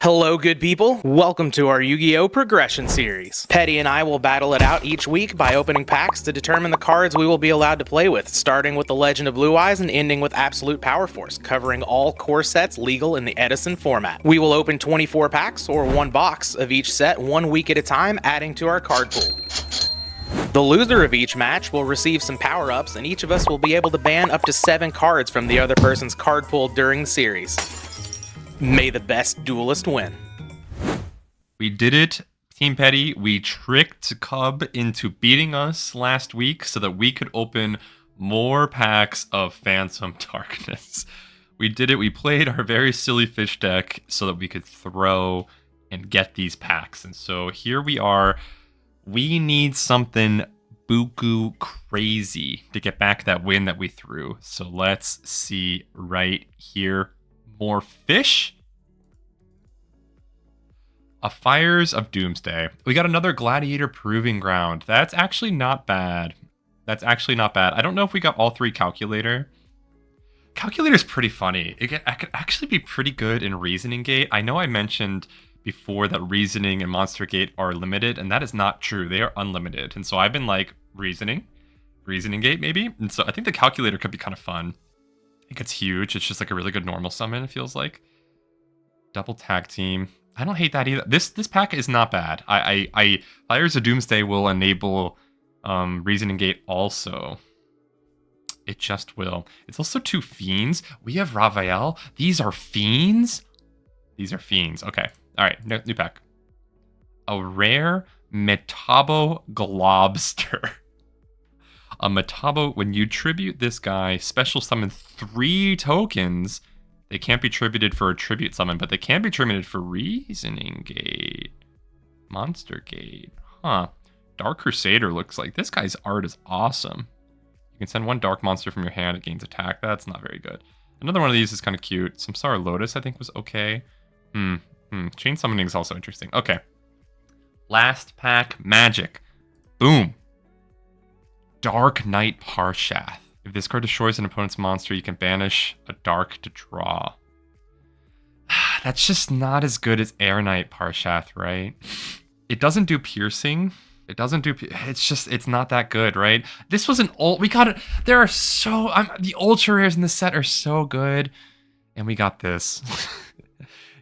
Hello, good people. Welcome to our Yu-Gi-Oh! Progression series. Petty and I will battle it out each week by opening packs to determine the cards we will be allowed to play with, starting with the Legend of Blue Eyes and ending with Absolute Power Force, covering all core sets legal in the Edison format. We will open 24 packs, or one box, of each set 1 week at a time, adding to our card pool. The loser of each match will receive some power-ups, and each of us will be able to ban up to 7 cards from the other person's card pool during the series. May the best duelist win. We did it, Team Petty. We tricked Kuhb into beating us last week so that we could open more packs of Phantom Darkness. We did it. We played our very silly fish deck so that we could throw and get these packs. And so here we are. We need something buku crazy to get back that win that we threw. So let's see right here. More fish. A Fires of Doomsday. We got another Gladiator Proving Ground. That's actually not bad. I don't know if we got all 3 Calculator. Calculator's pretty funny. I could actually be pretty good in Reasoning Gate. I know I mentioned before that Reasoning and Monster Gate are limited, and that is not true. They are unlimited. And so I've been like, Reasoning Gate maybe? And so I think the Calculator could be kind of fun. I think it's huge. It's just like a really good normal summon, it feels like. Double Tag Team. I don't hate that either. This pack is not bad. I Fires of Doomsday will enable Reasoning Gate also. It just will. It's also 2 Fiends. We have Ravael. These are Fiends? These are Fiends. Okay. All right. New pack. A rare Metabo Globster. A Metabo, when you tribute this guy, special summon 3 tokens. They can't be tributed for a tribute summon, but they can be tributed for Reasoning Gate. Monster Gate. Huh. Dark Crusader looks like. This guy's art is awesome. You can send 1 dark monster from your hand. It gains attack. That's not very good. Another one of these is kind of cute. Samsara Lotus, I think, was okay. Chain Summoning is also interesting. Okay. Last pack, Magic. Boom. Dark Knight Parshath. If this card destroys an opponent's monster, you can banish a dark to draw. That's just not as good as Air Knight Parshath, right? It doesn't do piercing. It's not that good, right? This was an old, we got it. There are the ultra rares in this set are so good. And we got this.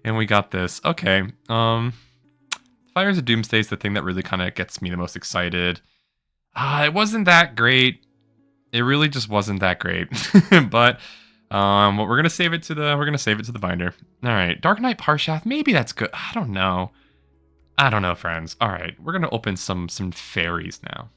Okay. Fires of Doomsday is the thing that really kind of gets me the most excited. It wasn't that great. It really just wasn't that great. But we're gonna save it to the binder. All right, Dark Knight Parshath. Maybe that's good. I don't know, friends. All right, we're gonna open some fairies now.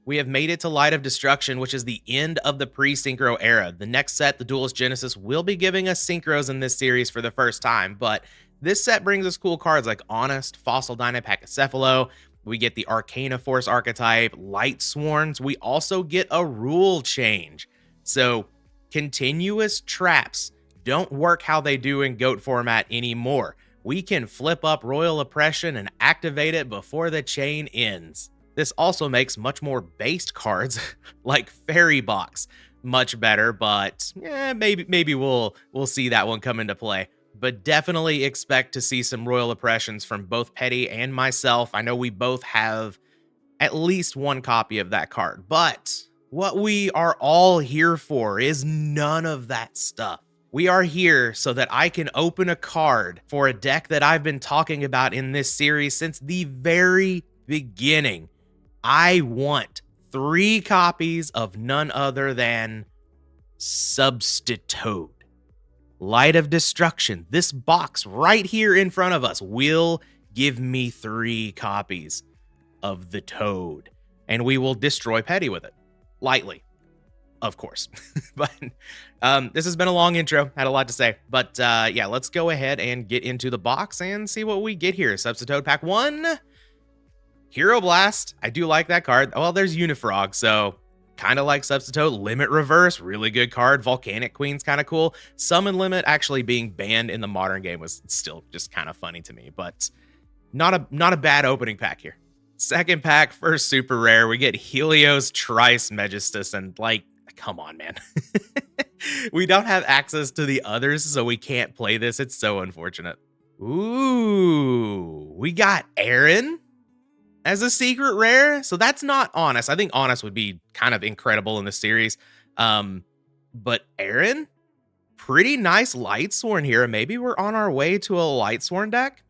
We have made it to Light of Destruction, which is the end of the pre-synchro era. The next set, the Duelist Genesis, will be giving us synchros in this series for the first time, but this set brings us cool cards like Honest, Fossil Dyna Pachycephalo. We get the Arcana Force archetype, Lightsworns. We also get a rule change. So, continuous traps don't work how they do in GOAT format anymore. We can flip up Royal Oppression and activate it before the chain ends. This also makes much more based cards, like Fairy Box, much better, but maybe we'll see that one come into play. But definitely expect to see some Royal Oppressions from both Petty and myself. I know we both have at least 1 copy of that card, but what we are all here for is none of that stuff. We are here so that I can open a card for a deck that I've been talking about in this series since the very beginning. I want 3 copies of none other than Substitute. Light of Destruction. This box right here in front of us will give me 3 copies of the Toad. And we will destroy Petty with it. Lightly. Of course. But this has been a long intro. Had a lot to say. But yeah, let's go ahead and get into the box and see what we get here. Substitute pack 1. Hero Blast. I do like that card. Well, there's Unifrog, so kind of like Substitute. Limit Reverse, really good card. Volcanic Queen's kind of cool. Summon Limit actually being banned in the modern game was still just kind of funny to me, but not a bad opening pack here. Second pack, first super rare, we get Helios Trice Megistus, and like, come on, man. We don't have access to the others, so we can't play this. It's so unfortunate. Ooh, we got Aaron as a secret rare. So that's not Honest. I think Honest would be kind of incredible in the series. But Aaron, pretty nice Lightsworn here. Maybe we're on our way to a Lightsworn deck.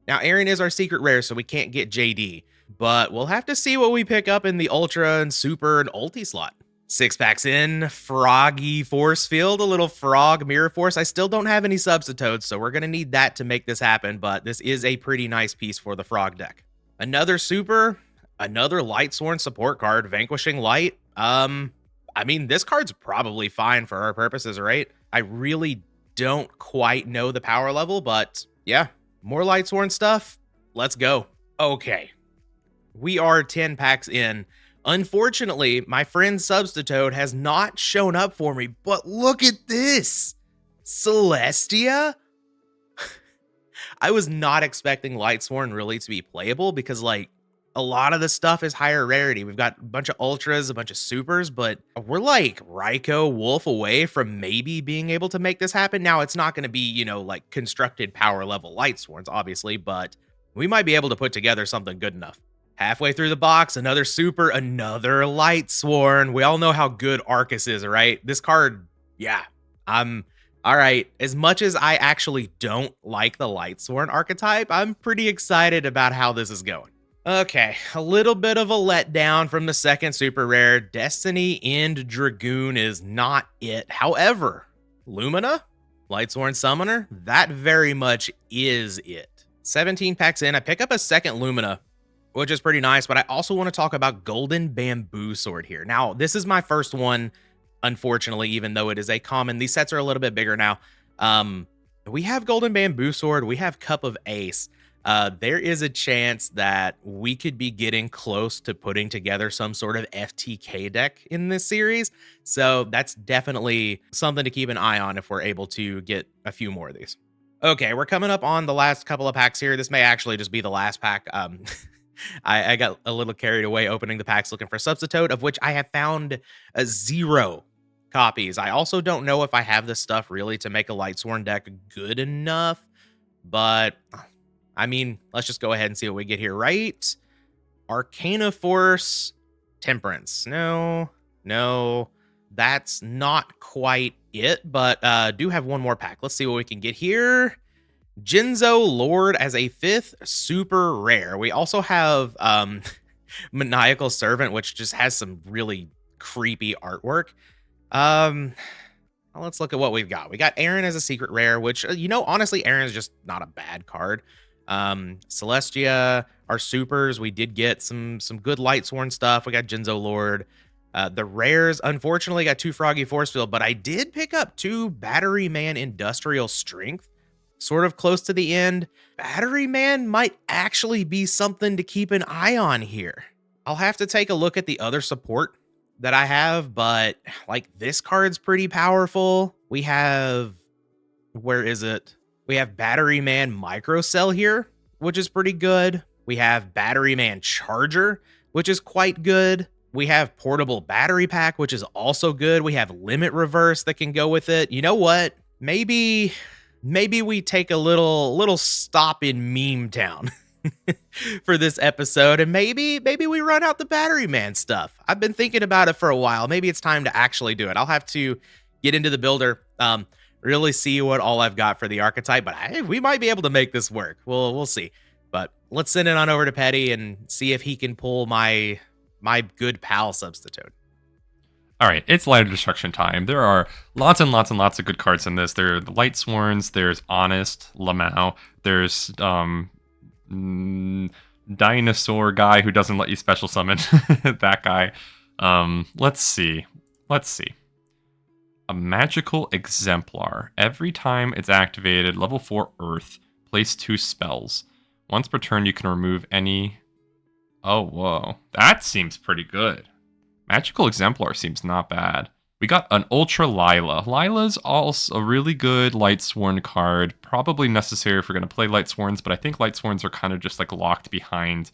Now, Aaron is our secret rare, so we can't get JD. But we'll have to see what we pick up in the Ultra and Super and Ulti slot. 6 packs in, Froggy Force Field, a little Frog Mirror Force. I still don't have any Substitutes, so we're going to need that to make this happen, but this is a pretty nice piece for the Frog deck. Another Super, another Lightsworn support card, Vanquishing Light. I mean, this card's probably fine for our purposes, right? I really don't quite know the power level, but yeah, more Lightsworn stuff. Let's go. Okay, we are 10 packs in. Unfortunately, my friend Substitute has not shown up for me, but look at this. Celestia? I was not expecting Lightsworn really to be playable because, like, a lot of the stuff is higher rarity. We've got a bunch of Ultras, a bunch of Supers, but we're like Raikou Wolf away from maybe being able to make this happen. Now, it's not going to be, you know, like constructed power level Lightsworns, obviously, but we might be able to put together something good enough. Halfway through the box, another Super, another Lightsworn. We all know how good Arcus is, right? This card, yeah, all right. As much as I actually don't like the Lightsworn archetype, I'm pretty excited about how this is going. Okay, a little bit of a letdown from the second super rare. Destiny End Dragoon is not it. However, Lumina, Lightsworn Summoner, that very much is it. 17 packs in, I pick up a second Lumina, which is pretty nice, but I also want to talk about Golden Bamboo Sword here. Now, this is my first one, unfortunately, even though it is a common. These sets are a little bit bigger now. We have Golden Bamboo Sword. We have Cup of Ace. There is a chance that we could be getting close to putting together some sort of FTK deck in this series. So that's definitely something to keep an eye on if we're able to get a few more of these. Okay, we're coming up on the last couple of packs here. This may actually just be the last pack. I got a little carried away opening the packs looking for Substitute, of which I have found 0 copies. I also don't know if I have the stuff really to make a Lightsworn deck good enough, but I mean, let's just go ahead and see what we get here, right? Arcana Force, Temperance. No, that's not quite it, but do have one more pack. Let's see what we can get here. Jinzo Lord as a 5th super rare. We also have Maniacal Servant, which just has some really creepy artwork. Let's look at what we've got. We got Aaron as a secret rare, which, you know, honestly, Aaron's just not a bad card. Celestia, our supers, we did get some good Lightsworn stuff. We got Jinzo Lord. The rares, unfortunately, got 2 Froggy Force Field, but I did pick up 2 Batteryman Industrial Strength, sort of close to the end. Batteryman might actually be something to keep an eye on here. I'll have to take a look at the other support that I have, but like this card's pretty powerful. We have, where is it? We have Batteryman Microcell here, which is pretty good. We have Batteryman Charger, which is quite good. We have Portable Battery Pack, which is also good. We have Limit Reverse that can go with it. You know what? Maybe we take a little stop in Meme Town for this episode, and maybe we run out the Batteryman stuff. I've been thinking about it for a while. Maybe it's time to actually do it. I'll have to get into the builder, really see what all I've got for the archetype, but we might be able to make this work. We'll see. But let's send it on over to Petty and see if he can pull my good pal Substitute. All right, it's Light of Destruction time. There are lots and lots and lots of good cards in this. There are the Lightsworns, there's Honest, Lamau, there's Dinosaur guy who doesn't let you special summon, that guy. Let's see. A Magical Exemplar. Every time it's activated, level 4 Earth, place 2 spells. Once per turn, you can remove any... Oh, whoa. That seems pretty good. Magical Exemplar seems not bad. We got an Ultra Lila. Lila's also a really good Lightsworn card. Probably necessary if we're going to play Lightsworns, but I think Lightsworns are kind of just like locked behind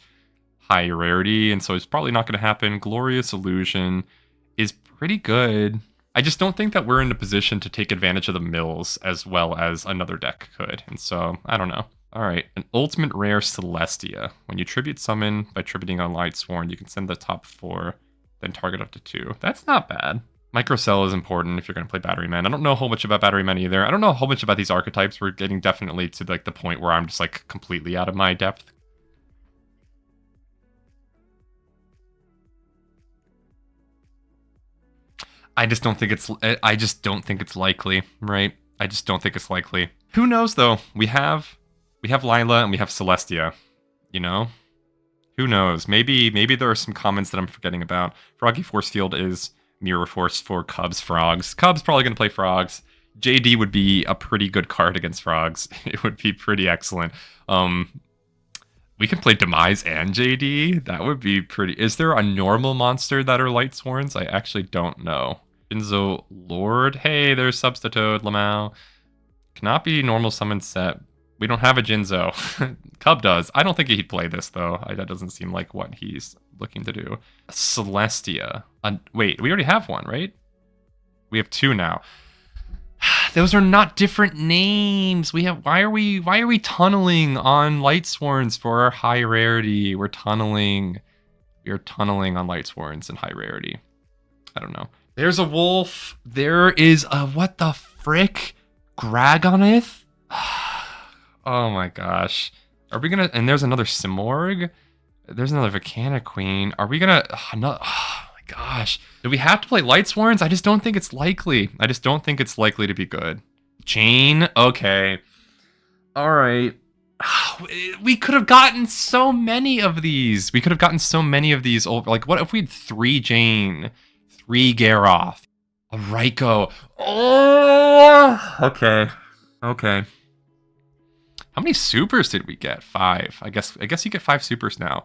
high rarity, and so it's probably not going to happen. Glorious Illusion is pretty good. I just don't think that we're in a position to take advantage of the mills as well as another deck could. And so, I don't know. All right, an ultimate rare Celestia. When you tribute summon by tributing on Lightsworn, you can send the top 4, then target up to 2. That's not bad. Microcell is important if you're going to play Batteryman. I don't know a whole much about Batteryman either. I don't know a whole bunch about these archetypes. We're getting definitely to like the point where I'm just like completely out of my depth. I just don't think it's likely, right? I just don't think it's likely. Who knows though? We have Lila and we have Celestia, you know? Who knows? Maybe there are some comments that I'm forgetting about. Froggy Force Field is Mirror Force for Cubs Frogs. Cubs probably going to play Frogs. JD would be a pretty good card against Frogs. It would be pretty excellent. We can play Demise and JD. That would be pretty... Is there a normal monster that are Lightsworns? I actually don't know. Jinzo Lord. Hey, there's Substitute, Lamau. Cannot be normal summon set. We don't have a Jinzo. Cub does. I don't think he'd play this, though. That doesn't seem like what he's looking to do. Celestia. Wait, we already have one, right? We have 2 now. Those are not different names. Why are we tunneling on Lightsworns for our high rarity? We are tunneling on Lightsworns and high rarity. I don't know. There's a wolf. There is a what the frick? Gragonith? Oh my gosh. Are we gonna... And there's another Simorg. There's another Volcanic Queen. Are we gonna... Oh my gosh. Do we have to play Lightsworns? I just don't think it's likely. I just don't think it's likely to be good. Jane? Okay. Alright. We could have gotten so many of these. Like, what if we had 3 Jane? 3 Garroth? A Raikou? Oh! Okay. How many supers did we get? 5. I guess you get 5 supers now.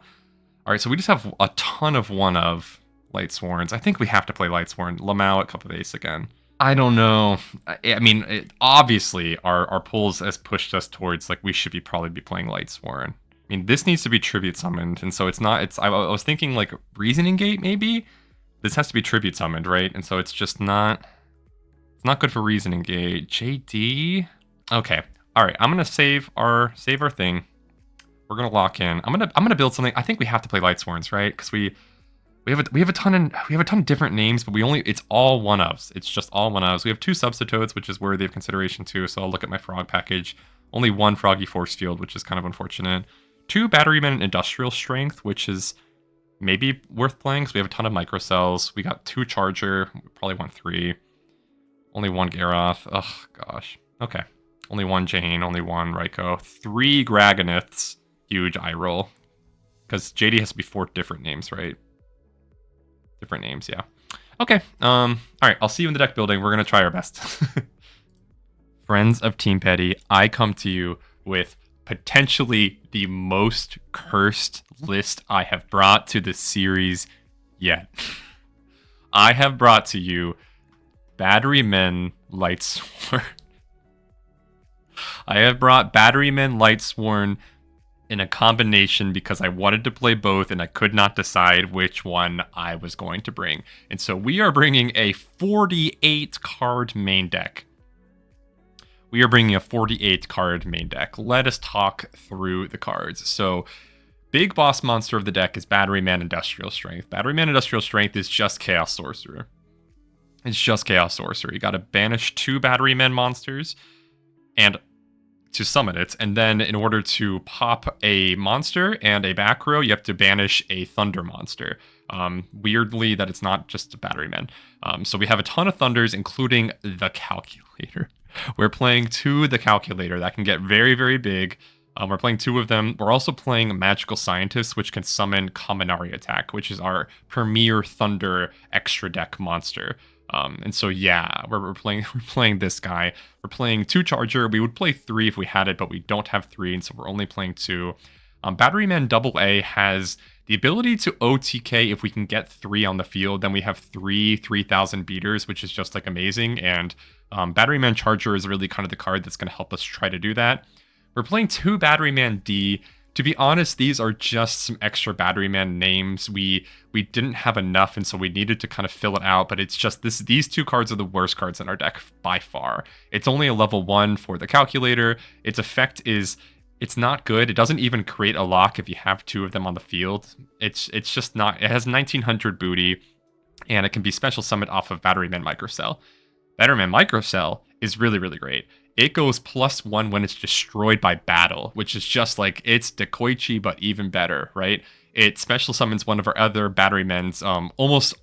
All right, so we just have a ton of one of Lightsworns. I think we have to play Lightsworn. Lamau at Cup of Ace again. I don't know. I mean, obviously, our pulls has pushed us towards like we should probably be playing Lightsworn. I mean, this needs to be tribute summoned, and so it's not. I was thinking like Reasoning Gate maybe. This has to be tribute summoned, right? And so it's just not. It's not good for Reasoning Gate. JD. Okay. All right, I'm gonna save our thing. We're gonna lock in. I'm gonna build something. I think we have to play Lightsworns, right? Because we have a ton of different names, but it's all one ofs. It's just all one ofs. We have 2 substitutes, which is worthy of consideration too. So I'll look at my frog package. Only 1 Froggy Force Field, which is kind of unfortunate. 2 Batteryman and Industrial Strength, which is maybe worth playing because we have a ton of microcells. We got 2 Charger. We probably want 3. Only 1 Garroth. Oh gosh. Okay. Only 1 Jane, only 1 Raikou, 3 Gragoniths. Huge eye roll. Because JD has to be 4 different names, right? Different names, yeah. Okay. Alright, I'll see you in the deck building. We're going to try our best. Friends of Team Petty, I come to you with potentially the most cursed list I have brought to the series yet. I have brought to you Batteryman Lightsworn. I have brought Batteryman Lightsworn in a combination because I wanted to play both and I could not decide which one I was going to bring. And so we are bringing a 48 card main deck. We are bringing a 48 card main deck. Let us talk through the cards. So big boss monster of the deck is Batteryman Industrial Strength. Batteryman Industrial Strength is just Chaos Sorcerer. It's just Chaos Sorcerer. You got to banish 2 Batteryman monsters and to summon it, and then in order to pop a monster and a back row, you have to banish a thunder monster. Weirdly, that it's not just a Batteryman. So we have a ton of thunders, including the Calculator. We're playing 2 the Calculator. That can get very, very big. We're playing 2 of them. We're also playing Magical Scientist, which can summon Kaminari Attack, which is our premier thunder extra deck monster. And so yeah, we're playing this guy. We're playing 2 Charger. We would play 3 if we had it, but we don't have 3, and so we're only playing 2. Batteryman AA has the ability to OTK if we can get 3 on the field. Then we have 3,000 beaters, which is just like amazing. And Batteryman Charger is really kind of the card that's going to help us try to do that. We're playing 2 Batteryman D To be honest, these are just some extra Batteryman names. We didn't have enough, and so we needed to kind of fill it out. But it's just these two cards are the worst cards in our deck by far. It's only a level 1 for the calculator. Its effect is it's not good. It doesn't even create a lock if you have 2 of them on the field. It's just not. It has 1900 booty, and it can be special summoned off of Batteryman Microcell. Batteryman Microcell is really, really great. It goes +1 when it's destroyed by battle, which is just like, it's Dekoichi, but even better, right? It special summons one of our other Batterymans, almost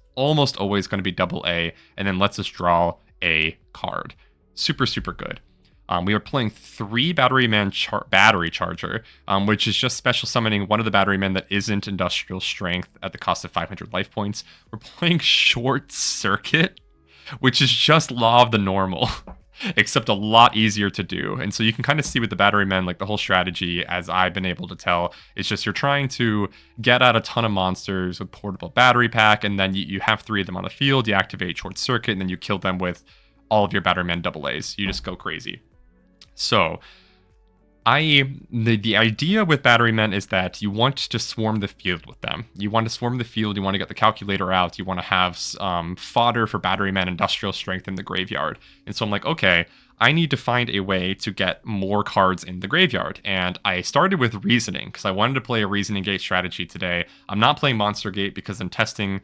always going to be AA, and then lets us draw a card. Super, super good. We are playing 3 Batteryman Battery Charger, which is just special summoning one of the Batterymen that isn't Industrial Strength at the cost of 500 life points. We're playing Short Circuit, which is just Law of the Normal, except a lot easier to do. And so you can kind of see with the Batterymen, like the whole strategy, as I've been able to tell, is just you're trying to get out a ton of monsters with Portable Battery Pack, and then you have 3 of them on the field, you activate Short Circuit, and then you kill them with all of your Batteryman AAs. You just go crazy. So the idea with Batterymen is that you want to swarm the field with them. You want to swarm the field, you want to get the calculator out, you want to have fodder for Batteryman Industrial Strength in the graveyard. And so I'm like, okay, I need to find a way to get more cards in the graveyard. And I started with Reasoning, because I wanted to play a Reasoning Gate strategy today. I'm not playing Monster Gate because I'm testing...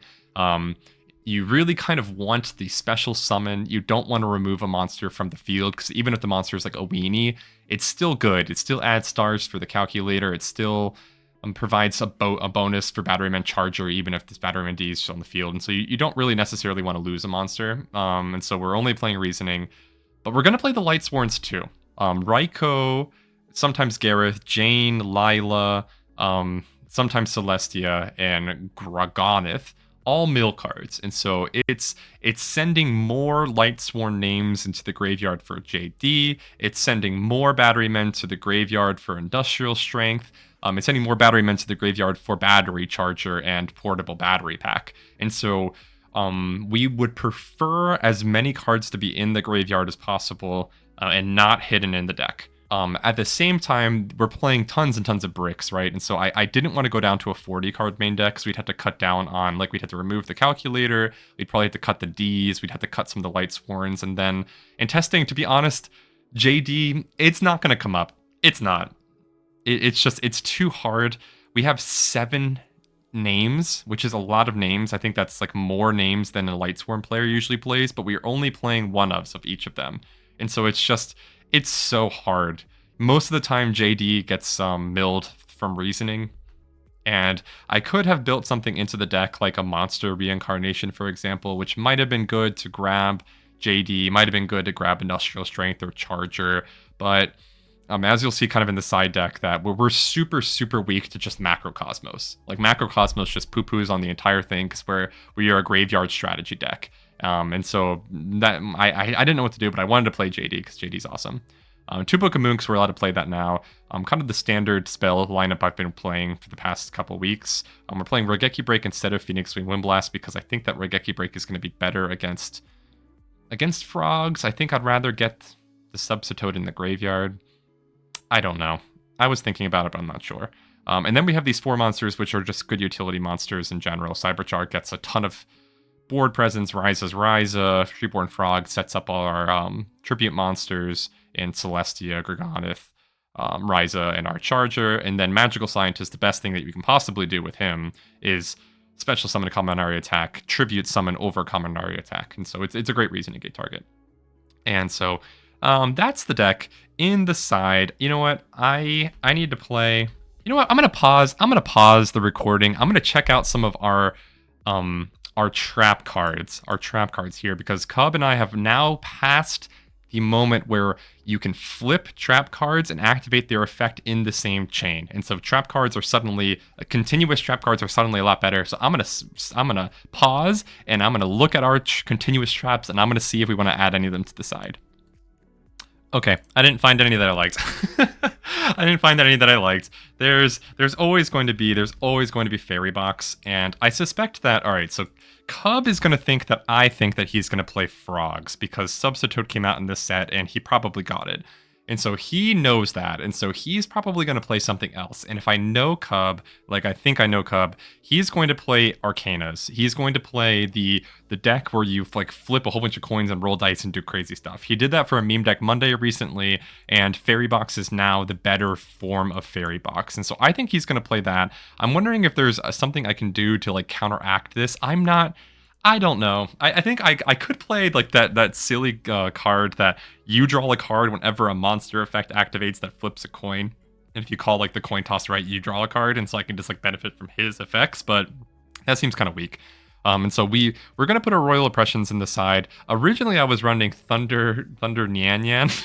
you really kind of want the special summon. You don't want to remove a monster from the field, because even if the monster is like a weenie, it's still good. It still adds stars for the calculator. It still provides a bonus for Batteryman Charger, even if this Batteryman D is still on the field. And so you don't really necessarily want to lose a monster. And so we're only playing Reasoning. But we're going to play the Lightsworns too. Raiko, sometimes Gareth, Jane, Lila, sometimes Celestia, and Gragonith. All mill cards, and so it's sending more Lightsworn names into the graveyard for JD. It's sending more Batterymen to the graveyard for Industrial Strength. It's sending more Batterymen to the graveyard for Battery Charger and Portable Battery Pack. And so we would prefer as many cards to be in the graveyard as possible and not hidden in the deck. At the same time, we're playing tons and tons of bricks, right? And so I didn't want to go down to a 40-card main deck, because we'd have to cut down on, like, we'd have to remove the calculator, we'd probably have to cut the Ds, we'd have to cut some of the Lightsworns, and then in testing, to be honest, JD, it's not going to come up. It's not. It's too hard. We have 7 names, which is a lot of names. I think that's like more names than a Lightsworn player usually plays, but we're only playing one of each of them. And so it's so hard. Most of the time, JD gets milled from Reasoning, and I could have built something into the deck, like a Monster Reincarnation, for example, which might have been good to grab JD, might have been good to grab Industrial Strength or Charger, but as you'll see kind of in the side deck, that we're super, super weak to just Macrocosmos. Like, Macrocosmos just poo-poos on the entire thing, because we are a graveyard strategy deck. And so that I didn't know what to do, but I wanted to play JD because JD's awesome. 2 Book of Moonks, we're allowed to play that now. Kind of the standard spell lineup I've been playing for the past couple weeks. We're playing Raigeki Break instead of Phoenix Wing Windblast, because I think that Raigeki Break is going to be better against frogs. I think I'd rather get the Subsitoad in the graveyard. I don't know. I was thinking about it, but I'm not sure. And then we have these 4 monsters, which are just good utility monsters in general. Cyberchar gets a ton of board presence. Ryza's Ryza, Treeborn Frog sets up all our tribute monsters in Celestia, Gragonith, Ryza, and our Charger. And then Magical Scientist, the best thing that you can possibly do with him is special summon a Kaminari attack, tribute summon over Kaminari attack. And so it's a great Reasoning Gate target. And so that's the deck. In the side, you know what? I need to play. You know what? I'm gonna pause the recording. I'm gonna check out some of our trap cards here, because Kuhb and I have now passed the moment where you can flip trap cards and activate their effect in the same chain. And so continuous trap cards are suddenly a lot better. So I'm gonna pause, and I'm gonna look at our continuous traps, and I'm gonna see if we want to add any of them to the side. Okay, I didn't find any that I liked. There's always going to be Fairy Box, and I suspect that, all right, so Kuhb is going to think that I think that he's going to play Frogs, because Subsitoad came out in this set, and he probably got it. And so he knows that. And so he's probably going to play something else. And if I know Kuhb, like I think I know Kuhb, he's going to play Arcanas. He's going to play the deck where you like flip a whole bunch of coins and roll dice and do crazy stuff. He did that for a meme deck Monday recently, and Fairy Box is now the better form of Fairy Box. And so I think he's going to play that. I'm wondering if there's something I can do to like counteract this. I don't know. I think I could play like that silly card that you draw a card whenever a monster effect activates that flips a coin. And if you call like the coin toss right, you draw a card, and so I can just like benefit from his effects. But that seems kind of weak. And so we're gonna put our Royal Oppressions in the side. Originally, I was running Thunder Nyhmnim,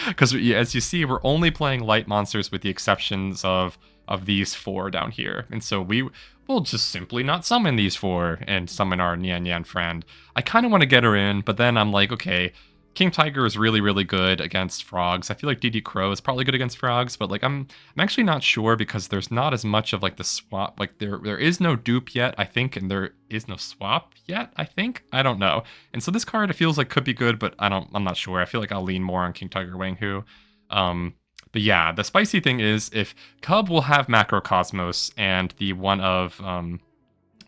because as you see, we're only playing light monsters with the exceptions of these 4 down here, and so we'll just simply not summon these 4 and summon our Nyhmnim friend. I kind of want to get her in, but then I'm like, okay, King Tiger is really, really good against frogs. I feel like DD Crow is probably good against frogs, but like I'm actually not sure because there's not as much of like the swap. Like there is no dupe yet, I think, and there is no swap yet, I think. I don't know. And so this card it feels like could be good, but I'm not sure. I feel like I'll lean more on King Tiger Wang Hu. But yeah, the spicy thing is if Kuhb will have Macrocosmos and the one of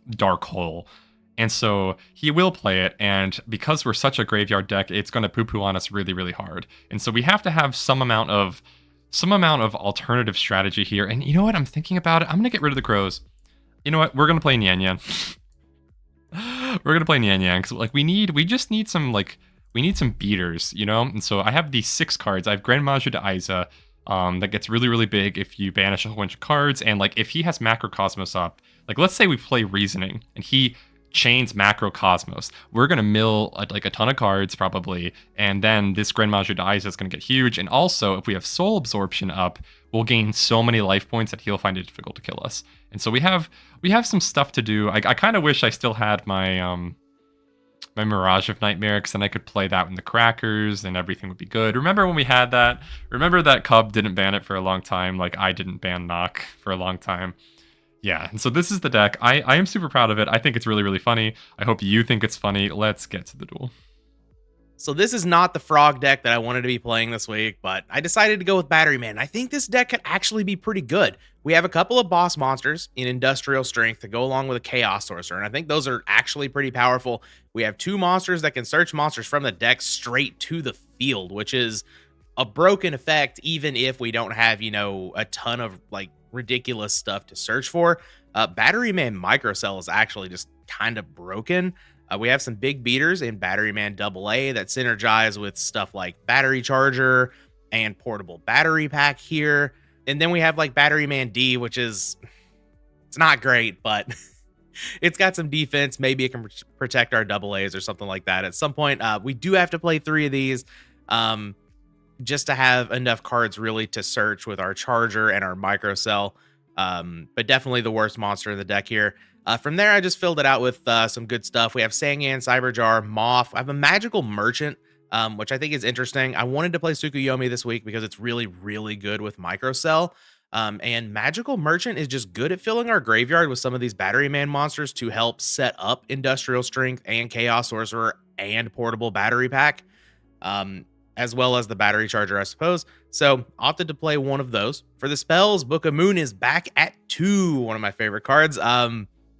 Dark Hole. And so he will play it, and because we're such a graveyard deck, it's going to poo-poo on us really, really hard. And so we have to have some amount of alternative strategy here. And you know what? I'm thinking about it. I'm going to get rid of the crows. You know what? We're going to play Nyhmnim. We're going to play Nyhmnim because like we just need some beaters, you know? And so I have these 6 cards. I have Grand Maju de Aiza, that gets really, really big if you banish a whole bunch of cards. And like if he has Macrocosmos up, like let's say we play Reasoning and he chains Macrocosmos, we're gonna mill like a ton of cards probably, and then this Grand Maju de Aiza is gonna get huge. And also if we have Soul Absorption up, we'll gain so many life points that he'll find it difficult to kill us. And so we have some stuff to do. I kind of wish I still had my my Mirage of Nightmare, because then I could play that in the Crackers and everything would be good. Remember when we had that? Remember that Kuhb didn't ban it for a long time, like I didn't ban Knock for a long time. Yeah, and so this is the deck. I am super proud of it. I think it's really, really funny. I hope you think it's funny. Let's get to the duel. So this is not the frog deck that I wanted to be playing this week, but I decided to go with Batteryman. I think this deck could actually be pretty good. We have a couple of boss monsters in Industrial Strength to go along with a Chaos Sorcerer, and I think those are actually pretty powerful. We have 2 monsters that can search monsters from the deck straight to the field, which is a broken effect even if we don't have, you know, a ton of like ridiculous stuff to search for. Batteryman Microcell is actually just kind of broken. We have some big beaters in Batteryman AA that synergize with stuff like Battery Charger and Portable Battery Pack here. And then we have like Batteryman D, which is, it's not great, but it's got some defense. Maybe it can protect our AAs or something like that. At some point, we do have to play 3 of these just to have enough cards really to search with our Charger and our Microcell. But definitely the worst monster in the deck here. From there, I just filled it out with some good stuff. We have Sangan, Cyberjar, Moth. I have a Magical Merchant, which I think is interesting. I wanted to play Tsukuyomi this week because it's really, really good with Microcell. And Magical Merchant is just good at filling our graveyard with some of these Batteryman monsters to help set up Industrial Strength and Chaos Sorcerer and Portable Battery Pack, as well as the Battery Charger, I suppose. So opted to play one of those. For the spells, Book of Moon is back at 2, one of my favorite cards.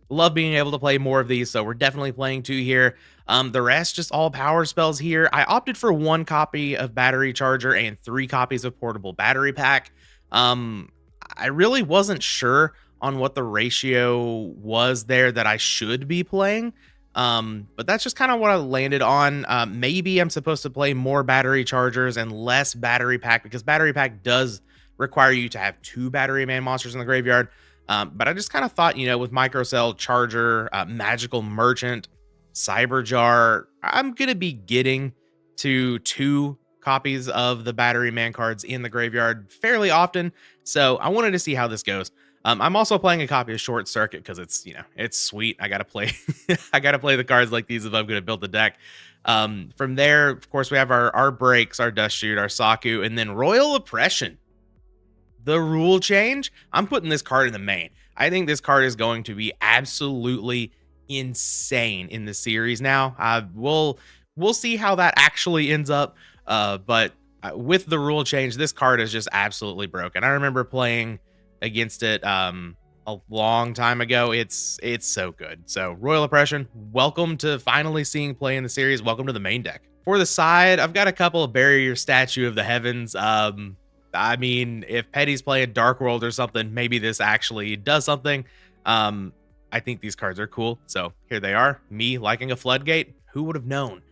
Love being able to play more of these, so we're definitely playing 2 here. The rest, just all power spells here. I opted for 1 copy of Battery Charger and 3 copies of Portable Battery Pack. I really wasn't sure on what the ratio was there that I should be playing. But that's just kind of what I landed on. Maybe I'm supposed to play more Battery Chargers and less Battery Pack, because Battery Pack does require you to have 2 Batteryman monsters in the graveyard. But I just kind of thought, you know, with Microcell, Charger, Magical Merchant, Cyberjar, I'm going to be getting to 2 copies of the Batteryman cards in the graveyard fairly often. So I wanted to see how this goes. I'm also playing a copy of Short Circuit because it's, you know, it's sweet. I got to play, I got to play the cards like these if I'm going to build the deck. From there, of course, we have our breaks, our Dust Shoot, our Saku, and then Royal Oppression. The rule change, I'm putting this card in the main. I think this card is going to be absolutely insane in the series now. We'll see how that actually ends up. But with the rule change, this card is just absolutely broken. I remember playing against it a long time ago. It's so good. So Royal Oppression, welcome to finally seeing play in the series. Welcome to the main deck. For the side, I've got a couple of Barrier Statue of the Heavens. I mean, if Petty's playing Dark World or something, maybe this actually does something. I think these cards are cool. So here they are. Me liking a Floodgate. Who would have known?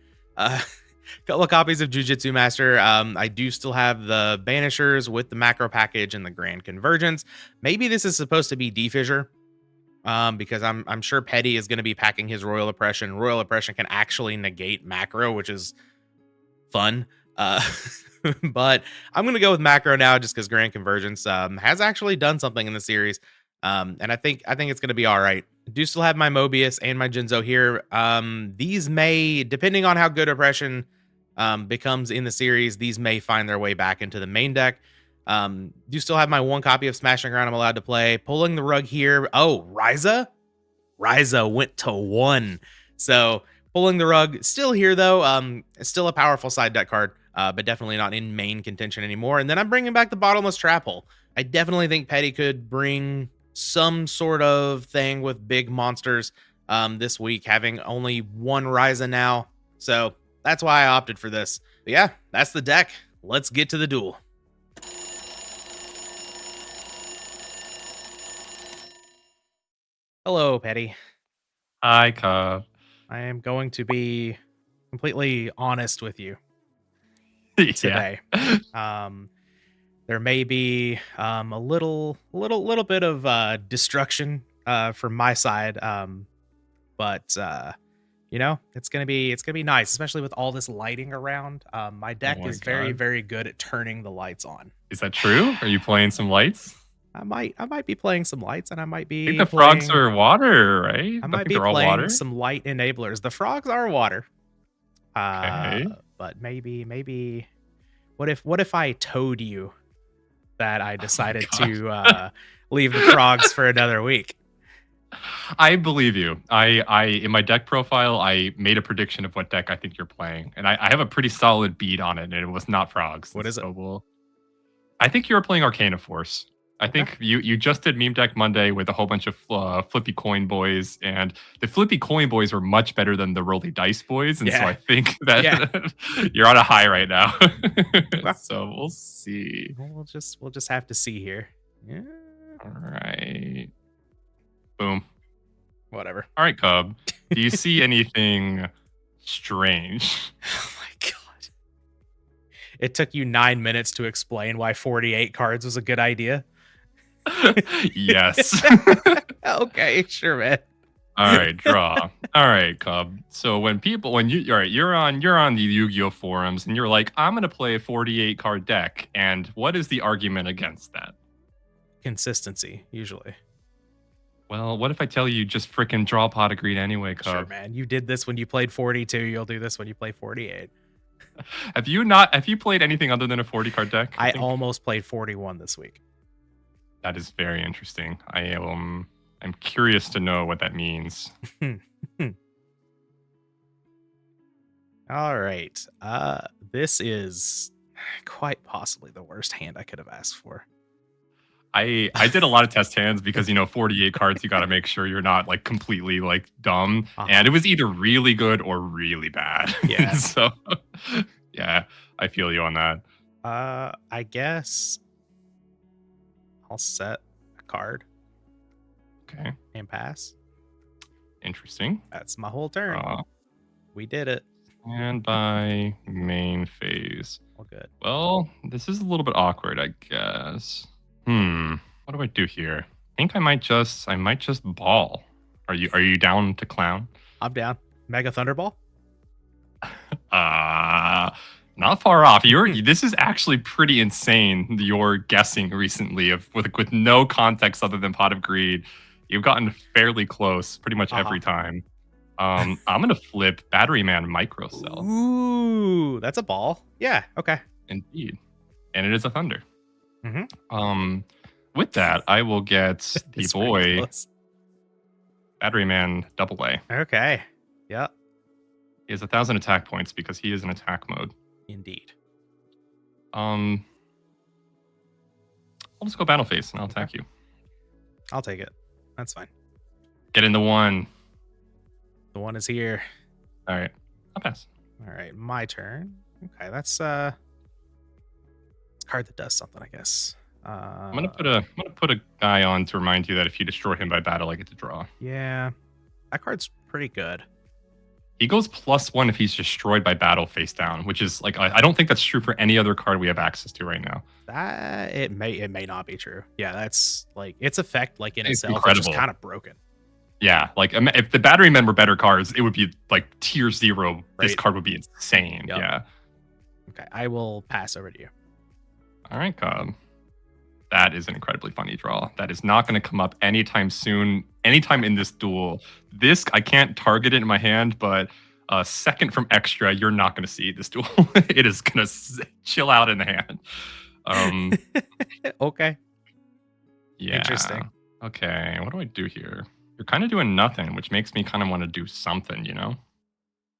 Couple of copies of Jujutsu Master. I do still have the Banishers with the macro package and the Grand Convergence. Maybe this is supposed to be D-Fissure, because I'm sure Petty is going to be packing his Royal Oppression. Royal Oppression can actually negate macro, which is fun. But I'm going to go with macro now just because Grand Convergence has actually done something in the series. And I think it's going to be all right. I do still have my Mobius and my Jinzo here. These may, depending on how good Oppression becomes in the series, these may find their way back into the main deck. Do still have my one copy of Smashing Ground I'm allowed to play. Pulling the rug here. Oh, Ryza? Ryza went to 1. So pulling the rug still here though. Still a powerful side deck card, but definitely not in main contention anymore. And then I'm bringing back the Bottomless Trap Hole. I definitely think Petty could bring some sort of thing with big monsters this week, having only one Ryza now. So that's why I opted for this. But yeah, that's the deck. Let's get to the duel. Hello, Petty. Hi, Kuhb. I am going to be completely honest with you Yeah. today. There may be a little bit of destruction from my side, but you know, it's gonna be nice, especially with all this lighting around. My deck my is very God. very good at turning the lights on. Is that true? Are you playing some lights? I might be playing some lights, and I might I be think the frogs are water, right? I I might think be they're all playing water. some light enablers. The frogs are water. Okay. But maybe what if I told you that I decided to leave the frogs for another week? I believe you. I in my deck profile, I made a prediction of what deck I think you're playing, and I have a pretty solid beat on it, and it was not frogs. What is it? I think you were playing Arcana Force. I Okay. think you just did Meme Deck Monday with a whole bunch of Flippy Coin Boys, and the Flippy Coin Boys were much better than the Rolly Dice Boys, and so Yeah. I think that Yeah. you're on a high right now. Okay. So we'll see. Well, we'll just have to see here. Yeah. All right. Boom. Whatever. All right, Kuhb. Do you see anything strange? Oh my god. It took you 9 minutes to explain why 48 cards was a good idea. Yes. Okay, sure, man. All right, draw. All right, Kuhb. So you're on the Yu-Gi-Oh forums and you're like, I'm gonna play a 48 card deck, and what is the argument against that? Consistency, usually. Well, what if I tell you just freaking draw Pot of Greed anyway, Kuhb? Sure, man. You did this when you played 42. You'll do this when you play 48. Have you played anything other than a 40 card deck? I think? almost played 41 this week. That is very interesting. I'm curious to know what that means. All right. This is quite possibly the worst hand I could have asked for. I did a lot of test hands because 48 cards, you got to make sure you're not like completely like dumb, and it was either really good or really bad. Yeah. So yeah, I feel you on that. I guess I'll set a card Okay, and pass. interesting. That's my whole turn. We did it. And by main phase. All good. Well, this is a little bit awkward, I guess. What do I do here? I think I might just ball. Are you down to clown? I'm down. Mega Thunderball? Not far off. This is actually pretty insane. Your guessing recently with no context other than Pot of Greed. You've gotten fairly close pretty much every time. I'm gonna flip Batteryman Micro Cell. Ooh, that's a ball. Yeah, okay. Indeed. And it is a thunder. Mm-hmm. With that, I will get the It's boy ridiculous. Batteryman AA. Okay. Yep. He has 1,000 attack points because he is in attack mode. Indeed. I'll just go battle phase and I'll attack you. I'll take it. That's fine. Get in the one. The one is here. All right, I'll pass. All right, my turn. Okay, that's a card that does something, I guess. I'm gonna put a guy on to remind you that if you destroy him by battle, I get to draw. Yeah, that card's pretty good. He goes +1 if he's destroyed by battle face down, which is like I don't think that's true for any other card we have access to right now. That it may not be true. Yeah, that's like its effect, like in It's itself, incredible. is just kind of broken. Yeah, like if the Batterymen were better cards, it would be like tier 0. This Right. card would be insane. Yep. Yeah. Okay, I will pass over to you. All right, Cobb. That is an incredibly funny draw. That is not going to come up anytime soon, anytime in this duel. This, I can't target it in my hand, but a second from extra, you're not going to see this duel. It is going to chill out in the hand. Okay. Yeah. Interesting. Okay, what do I do here? You're kind of doing nothing, which makes me kind of want to do something, you know?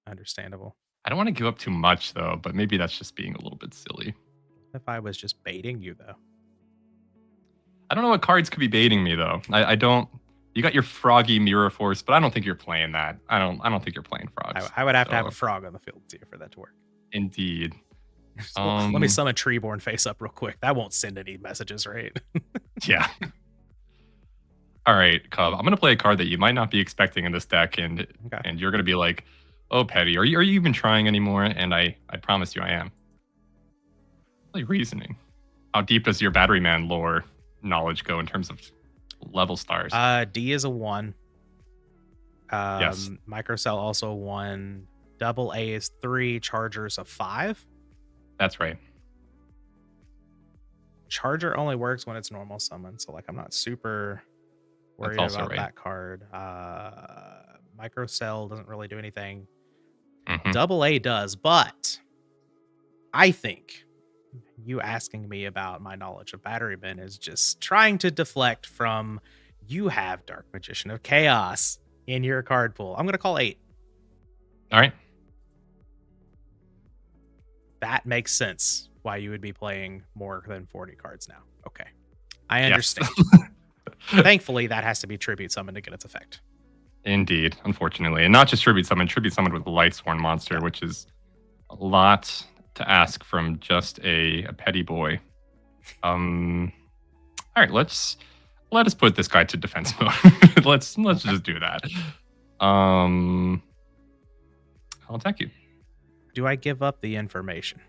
Understandable. I don't want to give up too much, though, but maybe that's just being a little bit silly. If I was just baiting you, though. I don't know what cards could be baiting me, though. I don't... You got your Froggy Mirror Force, but I don't think you're playing that. I don't think you're playing frogs. I would have to have a frog on the field too for that to work. Indeed. Let me summon Treeborn face up real quick. That won't send any messages, right? Yeah. All right, Cub. I'm gonna play a card that you might not be expecting in this deck, and you're gonna be like, "Oh, Petty, are you even trying anymore?" And I promise you, I am. Really reasoning. How deep does your Batteryman lore knowledge go in terms of level stars? D is a 1. Yes. Microcell also 1. Double A is 3. Charger's a 5. That's right. Charger only works when it's normal summon, so like I'm not super worried about that card. Microcell doesn't really do anything. Double A does, but I think you asking me about my knowledge of Batteryman is just trying to deflect from you have Dark Magician of Chaos in your card pool. I'm going to call 8. All right. That makes sense why you would be playing more than 40 cards now. Okay. I understand. Yes. Thankfully, that has to be Tribute Summon to get its effect. Indeed, unfortunately. And not just Tribute Summon with the Lightsworn monster, which is a lot to ask from just a petty boy. All right, let us put this guy to defense mode. let's just do that. I'll attack you. Do I give up the information?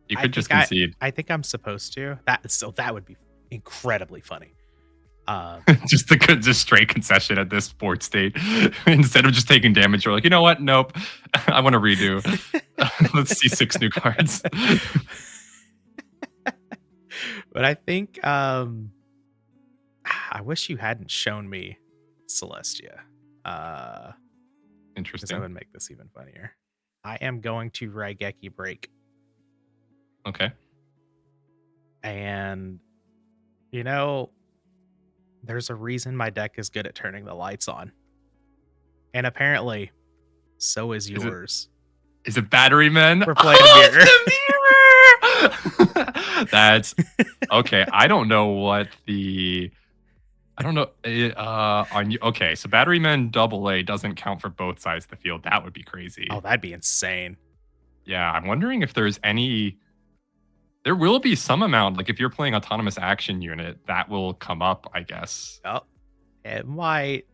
You could just concede. I think I'm supposed to. That would be incredibly funny. Just straight concession at this sports state. Instead of just taking damage, you're like, you know what? Nope. I want to redo. Let's see 6 new cards. But I think I wish you hadn't shown me Celestia. Interesting. That would make this even funnier. I am going to Raigeki Break. Okay. And you know, there's a reason my deck is good at turning the lights on. And apparently, so is yours. Is it Batteryman? We're playing Mirror. The Mirror! That's okay. I don't know. Okay, so Batteryman AA doesn't count for both sides of the field. That would be crazy. Oh, that'd be insane. Yeah, I'm wondering if there's any... There will be some amount, like if you're playing Autonomous Action Unit, that will come up, I guess. Oh, it might.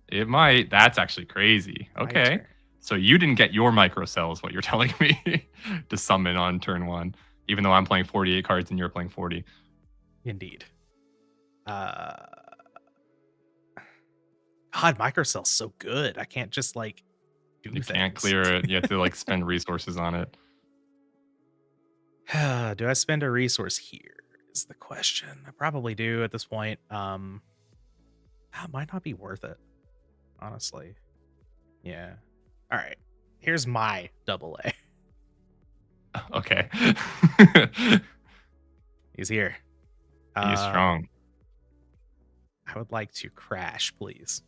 It might. That's actually crazy. Okay. So you didn't get your microcell is what you're telling me to summon on turn 1, even though I'm playing 48 cards and you're playing 40. Indeed. God, microcell's so good. I can't just like do You things. can't clear it. You have to like spend resources on it. Do I spend a resource here is the question. I probably do at this point. That might not be worth it, honestly. Yeah. All right. Here's my AA. Okay. He's here. He's strong. I would like to crash, please.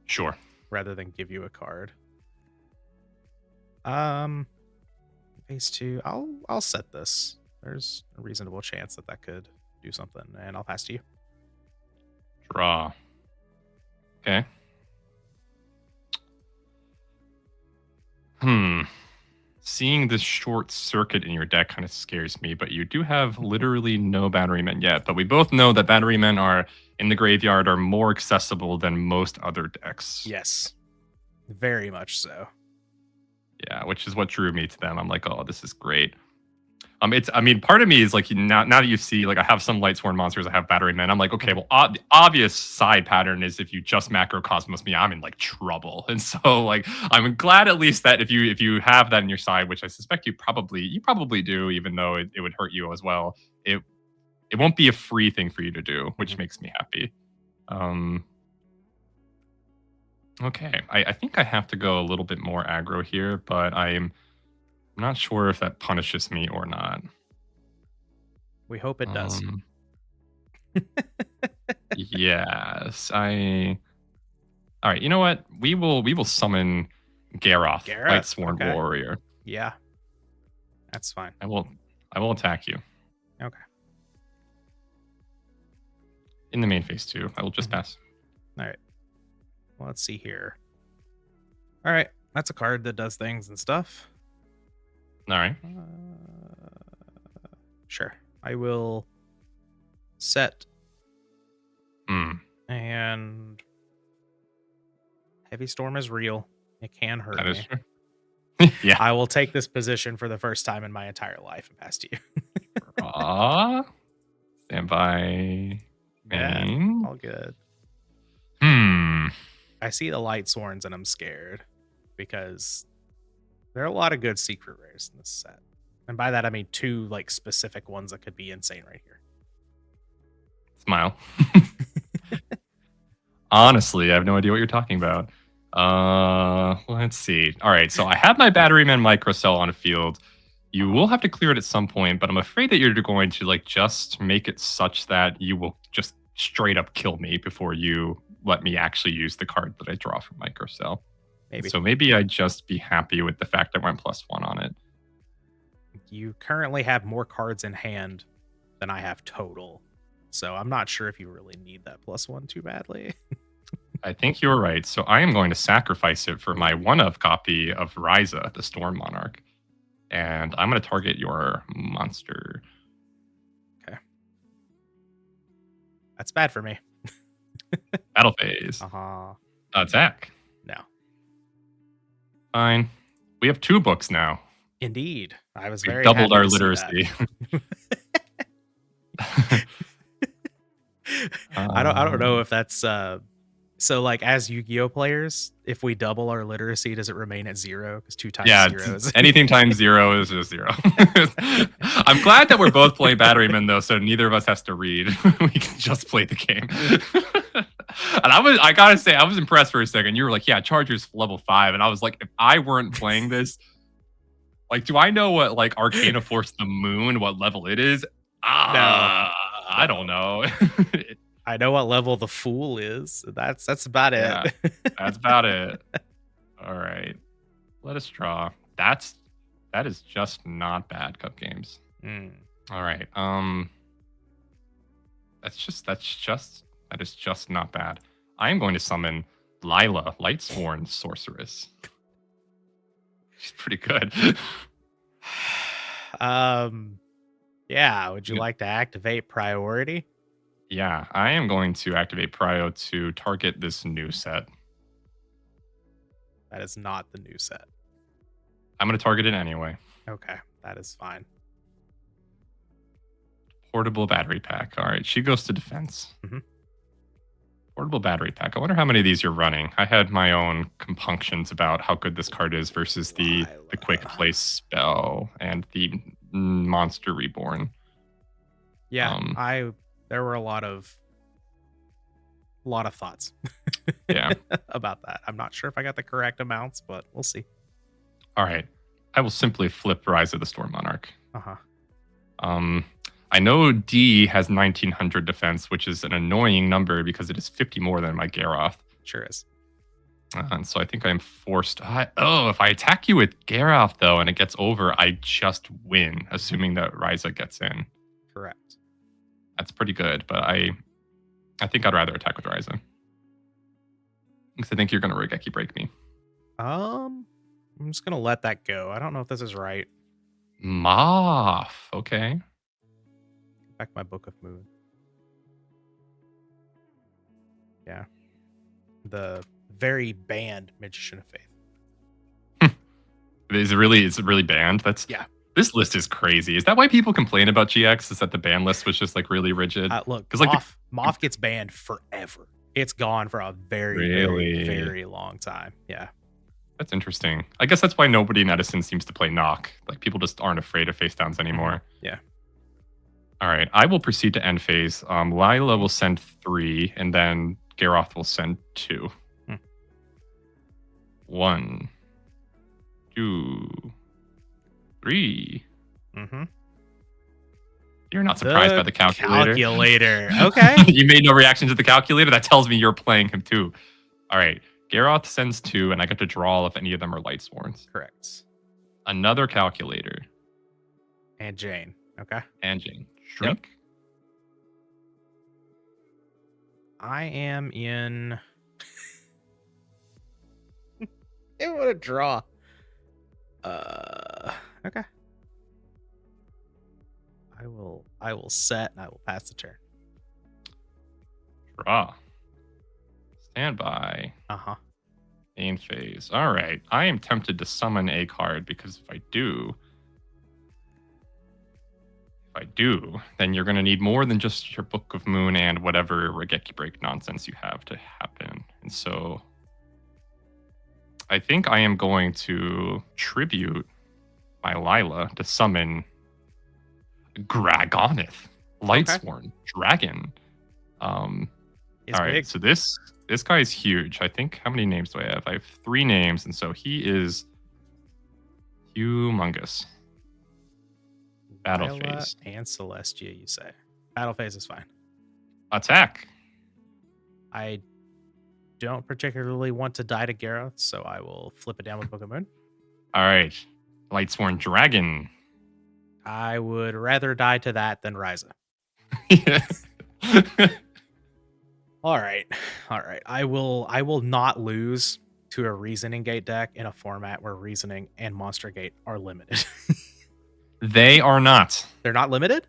Sure. Rather than give you a card. Phase 2. I'll set this. There's a reasonable chance that could do something, and I'll pass to you. Draw. Okay. Seeing this short circuit in your deck kind of scares me, but you do have literally no Batterymen yet. But we both know that Batterymen are in the graveyard are more accessible than most other decks. Yes. Very much so. Yeah, which is what drew me to them. I'm like, oh, this is great. Part of me is like, now that you see, like, I have some Lightsworn monsters, I have Batterymen. I'm like, okay, well, the obvious side pattern is if you just macrocosmos me, I'm in like trouble. And so, like, I'm glad at least that if you have that in your side, which I suspect you probably do, even though it would hurt you as well. It won't be a free thing for you to do, which makes me happy. Okay, I think I have to go a little bit more aggro here, but I'm not sure if that punishes me or not. We hope it does. Yes, all right, you know what? We will summon Garroth, Lightsworn Warrior. Yeah. That's fine. I will attack you. Okay. In the main phase 2. I will just pass. All right. Well, let's see here. All right. That's a card that does things and stuff. All right. Sure. I will set. And Heavy Storm is real. It can hurt That me. is true. Yeah. I will take this position for the first time in my entire life and pass to you. Stand by. Yeah, all good. I see the Lightsworns and I'm scared because there are a lot of good secret rares in this set. And by that, I mean 2 like specific ones that could be insane right here. Smile. Honestly, I have no idea what you're talking about. Let's see. All right, so I have my Batteryman microcell on a field. You will have to clear it at some point, but I'm afraid that you're going to like just make it such that you will just straight up kill me before you let me actually use the card that I draw from microcell. Maybe. So maybe I'd just be happy with the fact I went +1 on it. You currently have more cards in hand than I have total. So I'm not sure if you really need that +1 too badly. I think you're right. So I am going to sacrifice it for my 1-of copy of Ryza, the Storm Monarch. And I'm going to target your monster. Okay. That's bad for me. Battle phase. Attack. No. Fine. We have 2 books now. Indeed. I was We've very doubled our happy to see literacy. I don't know if that's so like as Yu-Gi-Oh players, if we double our literacy, does it remain at 0? Because 2 times 0 is anything times 0 is just 0. I'm glad that we're both playing Batteryman though, so neither of us has to read. We can just play the game. And I gotta say, I was impressed for a second. You were like, yeah, Charger's level 5. And I was like, if I weren't playing this, like, do I know what like Arcana Force the Moon, what level it is? No. I don't know. I know what level the Fool is. That's about it. That's about it. All right. Let us draw. That is just not bad, Cup Games. All right. That is just not bad. I am going to summon Lila, Lightsworn Sorceress. She's pretty good. Yeah, would you like to activate priority? Yeah, I am going to activate Prio to target this new set. That is not the new set. I'm going to target it anyway. Okay, that is fine. Portable battery pack. All right, she goes to defense. Portable battery pack. I wonder how many of these you're running. I had my own compunctions about how good this card is versus the quick play spell and the monster reborn. Yeah, there were a lot of thoughts yeah about that. I'm not sure if I got the correct amounts, but we'll see. All right, I will simply flip Rise of the Storm Monarch. I know D has 1900 defense, which is an annoying number because it is 50 more than my Garroth. Sure is. And so I think I'm forced. If I attack you with Garroth, though, and it gets over, I just win, assuming that Ryza gets in. Correct. That's pretty good, but I think I'd rather attack with Ryza. Because I think you're going to Regeki break me. I'm just going to let that go. I don't know if this is right. Moth. Okay. Back my Book of Moon. Yeah. The very banned Magician of Faith. Is it really banned? Yeah. This list is crazy. Is that why people complain about GX? Is that the ban list was just like really rigid? Look, because Moth gets banned forever. It's gone for a very, very, very long time. Yeah. That's interesting. I guess that's why nobody in Edison seems to play Knock. Like, people just aren't afraid of face downs anymore. Yeah. All right. I will proceed to end phase. Lila will send 3, and then Garroth will send 2. 1, 2, 3. Mm-hmm. You're not surprised by the calculator. Okay. You made no reaction to the calculator? That tells me you're playing him too. All right. Garroth sends 2, and I get to draw if any of them are Lightsworns. Correct. Another calculator. And Jane. Okay. And Jane. Shrink. Yep. I am in... I want to draw. Okay. I will set and I will pass the turn. Draw. Standby. Uh-huh. Main phase. All right. I am tempted to summon a card because if I do, then you're going to need more than just your Book of Moon and whatever Regeki break nonsense you have to happen. And so I think I am going to tribute my Lila to summon Gragonith, Lightsworn, Dragon. All right, big. so this guy is huge. I think, how many names do I have? I have 3 names, and so he is humongous. Battle Lila phase. And Celestia, you say. Battle phase is fine. Attack. I don't particularly want to die to Garroth, so I will flip it down with Book of Moon. All right. Lightsworn Dragon. I would rather die to that than Ryza. All right. I will not lose to a Reasoning Gate deck in a format where Reasoning and Monster Gate are limited. They are not. They're not limited?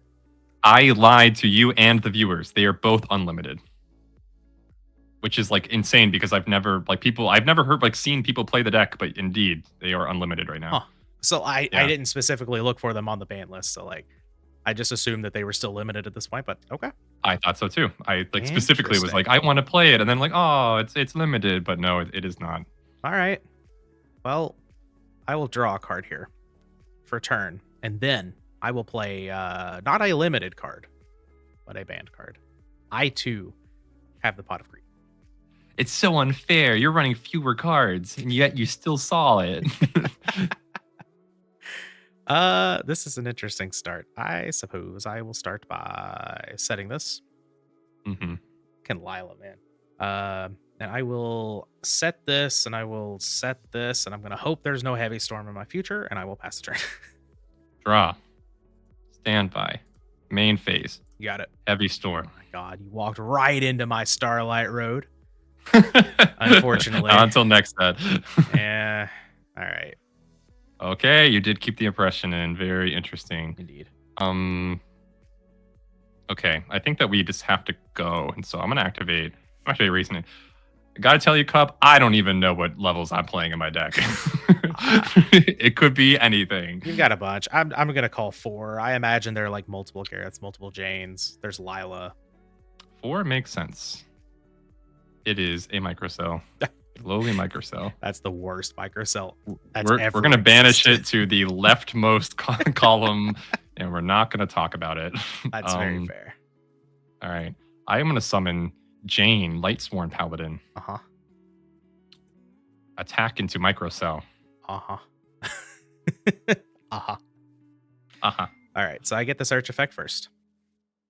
I lied to you and the viewers. They are both unlimited. Which is like insane because I've never seen people play the deck, but indeed they are unlimited right now. Huh. So I didn't specifically look for them on the ban list. So like, I just assumed that they were still limited at this point, but okay. I thought so too. I like specifically was like, I want to play it. And then like, oh, it's limited, but no, it is not. All right. Well, I will draw a card here for turn. And then I will play not a limited card, but a banned card. I too have the Pot of Greed. It's so unfair. You're running fewer cards, and yet you still saw it. This is an interesting start. I suppose I will start by setting this. Mm-hmm. Can Lila, man. And I will set this, and I will set this, and I'm going to hope there's no heavy storm in my future, and I will pass the turn. Draw. Standby. Main phase. You got it. Heavy storm. Oh my God, you walked right into my Starlight Road. Unfortunately. Not until next set. Yeah. All right. Okay, you did keep the impression in. Very interesting. Indeed. Okay, I think that we just have to go, and so I'm gonna activate Reasoning. I gotta tell you, Kuhb, I don't even know what levels I'm playing in my deck. It could be anything. You've got a bunch. I'm gonna call 4. I imagine there are like multiple Garrets, multiple Janes. There's Lila. 4 makes sense. It is a microcell. Lowly microcell. That's the worst microcell. We're going to banish it to the leftmost column, and we're not going to talk about it. That's very fair. All right. I am going to summon Jane, Lightsworn Paladin. Uh-huh. Attack into microcell. Uh-huh. Uh-huh. Uh-huh. All right, so I get the search effect first.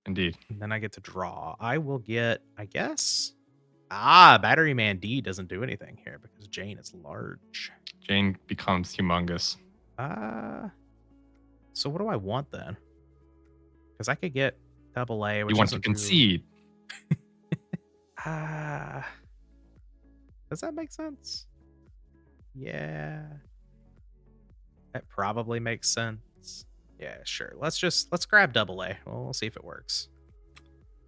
Indeed. And then I get to draw. I will get, I guess, Batteryman D doesn't do anything here because Jane is large. Jane becomes humongous. So what do I want then? Because I could get double A, which You want to isn't concede. does that make sense? Yeah. That probably makes sense. Yeah, sure. Let's grab double A. We'll see if it works.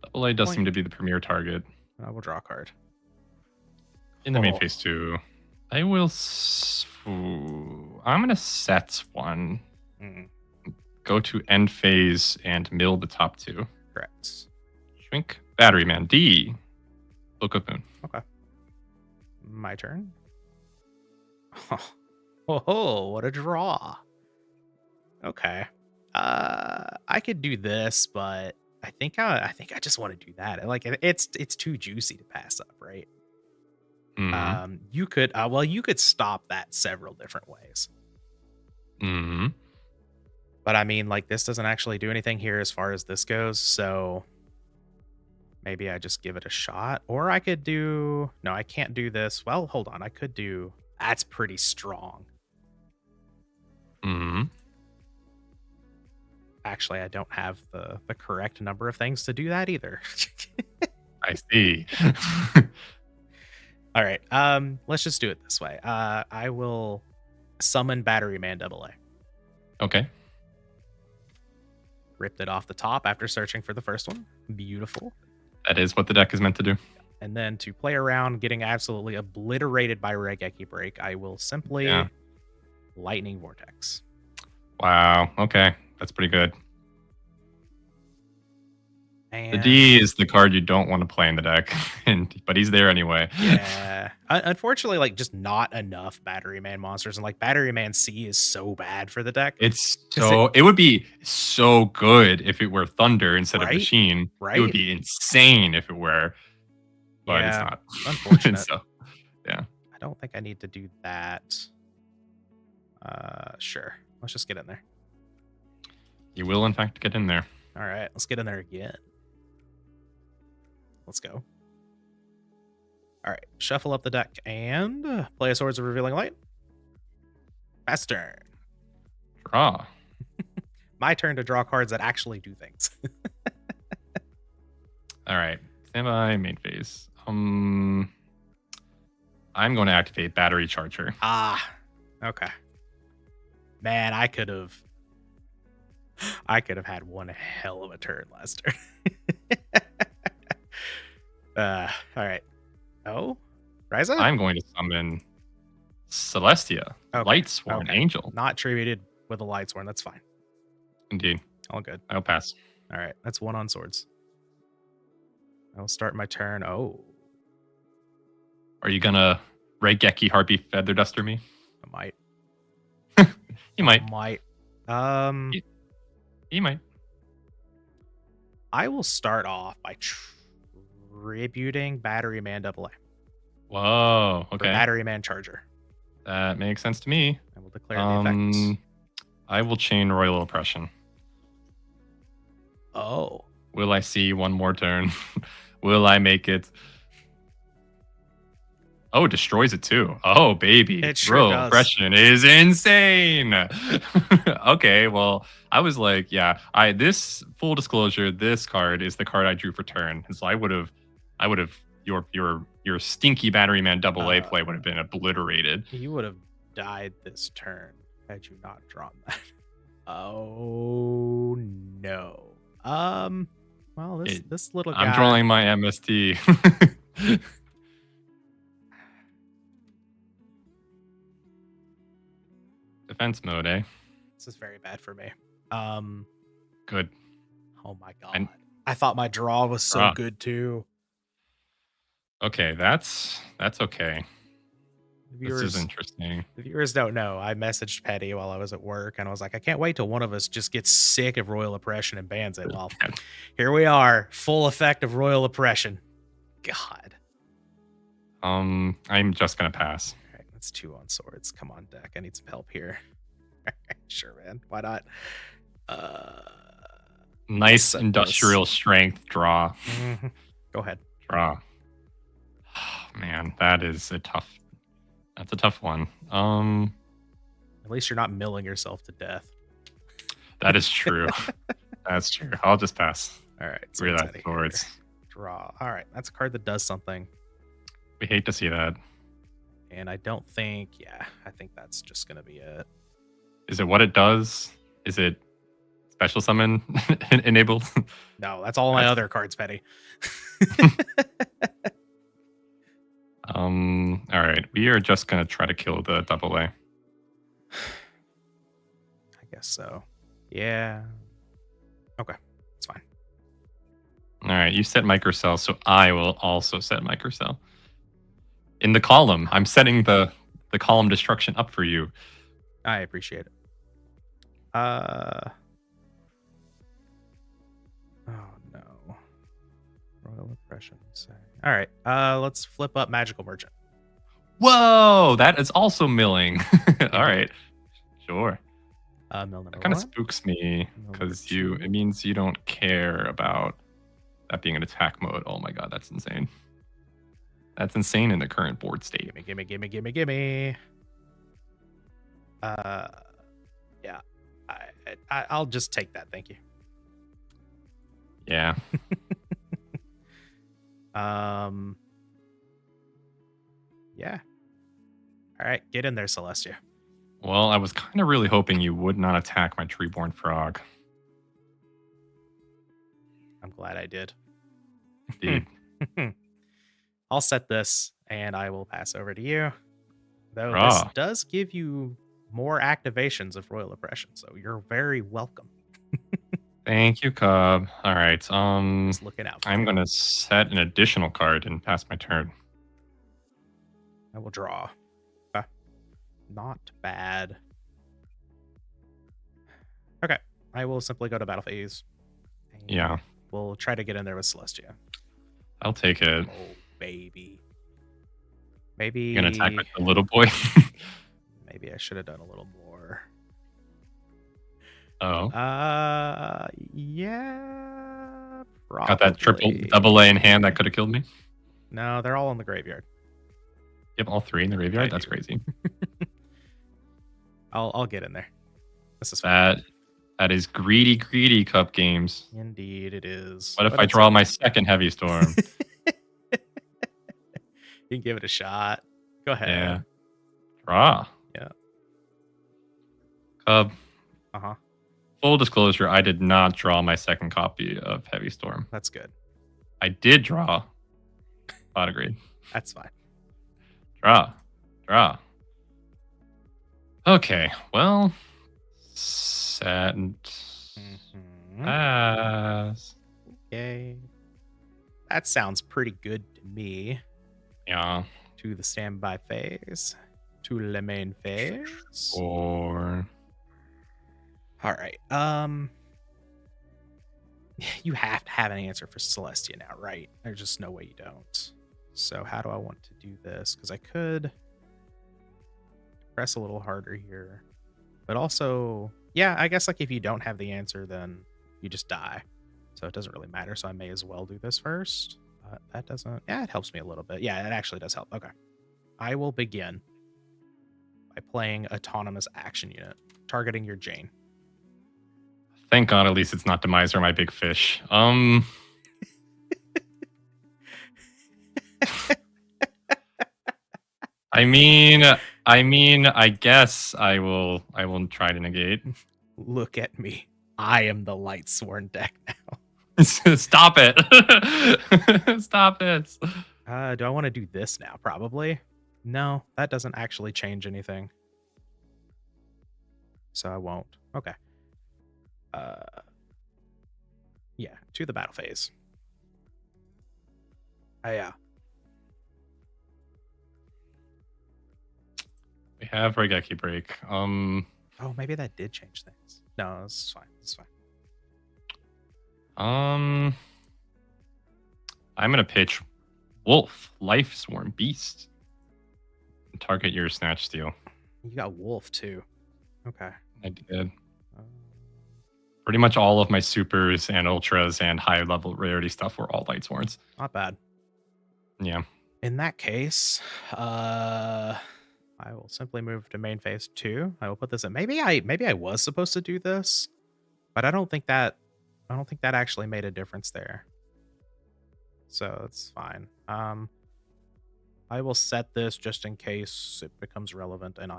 Double A does seem to be the premier target. I will draw a card. In the main phase 2. I will... I'm going to set one. Go to end phase and mill the top 2. Correct. Shrink Batteryman D. Book of Moon. Okay. My turn. Oh, what a draw. Okay. I could do this, but I think I just want to do that. Like it's too juicy to pass up, right? You could you could stop that several different ways. But I mean, like, this doesn't actually do anything here as far as this goes, so maybe I just give it a shot. Or I could do... No, I can't do this. Well, hold on. I could do... That's pretty strong. Actually, I don't have the correct number of things to do that either. I see. All right. Let's just do it this way. I will summon Batteryman AA. Okay. Ripped it off the top after searching for the first one. Beautiful. That is what the deck is meant to do. And then to play around getting absolutely obliterated by Regeki Break, I will simply Lightning Vortex. Wow. Okay. That's pretty good. And the D is the card you don't want to play in the deck, but he's there anyway. Yeah. Unfortunately, like, just not enough Batteryman monsters. And, like, Batteryman C is so bad for the deck. It would be so good if it were Thunder instead of Machine. Right. It would be insane if it were. But it's not. Unfortunate. So, yeah. I don't think I need to do that. Sure. Let's just get in there. You will, in fact, get in there. All right. Let's get in there again. Let's go. All right. Shuffle up the deck and play a Swords of Revealing Light. Pass turn. Draw. My turn to draw cards that actually do things. All right. Stand by main phase. I'm going to activate Battery Charger. Okay. Man, I could have had one hell of a turn last turn. All right. Oh, Ryza? I'm going to summon Celestia, Lightsworn Angel. Not treated with a Lightsworn. That's fine. Indeed. All good. I'll pass. All right. That's one on swords. I'll start my turn. Oh. Are you going to Regeki Harpy Feather Duster me? I might. You might. I might. You might. I will start off by tributing Batteryman AA. Whoa. Okay. Batteryman Charger. That makes sense to me. I will declare the effect. I will chain Royal Oppression. Oh. Will I see one more turn? Will I make it? Oh, it destroys it too. Oh, baby. It sure Royal does. Oppression is insane. Okay, well, I was like, yeah, this full disclosure, this card is the card I drew for turn. So I would have your stinky Batteryman AA play would have been obliterated. You would have died this turn had you not drawn that. Oh no. Well, this little guy. I'm drawing my MST. Defense mode, eh? This is very bad for me. Good. Oh my god. I thought my draw was so good too. Okay, that's okay. This is interesting. The viewers don't know. I messaged Petty while I was at work, and I was like, I can't wait till one of us just gets sick of Royal Oppression and bans it. Well, here we are. Full effect of Royal Oppression. God. I'm just going to pass. All right, that's 2 on swords. Come on, deck. I need some help here. Sure, man. Why not? Nice industrial strength draw. Go ahead. Draw. Man, that's a tough one. At least you're not milling yourself to death. That is true. That's true. I'll just pass. All right. So Read what's that out of towards. here? Draw. All right. That's a card that does something. We hate to see that. And I don't think, yeah, I think that's just going to be it. Is it what it does? Is it special summon enabled? No, that's all my other cards, Petty. All right. We are just going to try to kill the double A. I guess so. Yeah. Okay. It's fine. All right. You set microcell, so I will also set microcell. In the column, I'm setting the column destruction up for you. I appreciate it. Oh no. Royal Oppression. All right. Let's flip up Magical Merchant. Whoa, that is also milling. All right. Sure. Mill number That kind of one. spooks me because Number it two. means you don't care about that being an attack mode. Oh my god, that's insane. That's insane in the current board state. Gimme. Yeah. I'll just take that. Thank you. Yeah. Yeah. All right, get in there, Celestia. Well, I was kind of really hoping you would not attack my Treeborn Frog. I'm glad I did. Indeed. I'll set this, and I will pass over to you. Though Draw. this does give you more activations of Royal Oppression, so you're very welcome. Thank you, Kuhb. All right. Just looking out. I'm going to set an additional card and pass my turn. I will draw. Not bad. Okay, I will simply go to battle phase. Yeah. We'll try to get in there with Celestia. I'll take it. Oh, baby. Maybe... You're going to attack with the little boy? Maybe I should have done a little more. Oh. Yeah. Probably. Got that triple double A in hand that could have killed me? No, they're all in the graveyard. You have all three in the graveyard? That's crazy. I'll get in there. This is fun. That is greedy Kuhb games. Indeed, it is. What if I draw my second Heavy Storm? You can give it a shot. Go ahead. Yeah. Draw. Yeah. Kuhb. Uh-huh. Full disclosure, I did not draw my second copy of Heavy Storm. That's good. I did draw. Not agreed. That's fine. Draw. Okay, well, set and pass. Okay. That sounds pretty good to me. Yeah. To the standby phase. To the main phase. Or all right. You have to have an answer for Celestia now, right? There's just no way you don't. So how do I want to do this? Because I could press a little harder here. But also, yeah, I guess like if you don't have the answer, then you just die. So it doesn't really matter. So I may as well do this first. That doesn't... Yeah, it helps me a little bit. Yeah, it actually does help. Okay. I will begin by playing Autonomous Action Unit, targeting your Jane. Thank God, at least it's not Demiser, my big fish. I mean, I guess I will try to negate. Look at me. I am the Lightsworn deck now. Stop it. Stop this. Do I want to do this now? Probably. No, that doesn't actually change anything. So I won't. Okay. Yeah, to the battle phase. Yeah. We have Regeki Break. Oh, maybe that did change things. No, it's fine. It's fine. I'm gonna pitch Wolf, Lightsworn Beast. Target your Snatch Steal. You got Wolf too. Okay. I did. Pretty much all of my supers and ultras and high level rarity stuff were all Lightsworns. Not bad. Yeah. In that case, I will simply move to main phase 2. I will put this in. Maybe I was supposed to do this, but I don't think that actually made a difference there. So it's fine. I will set this just in case it becomes relevant, and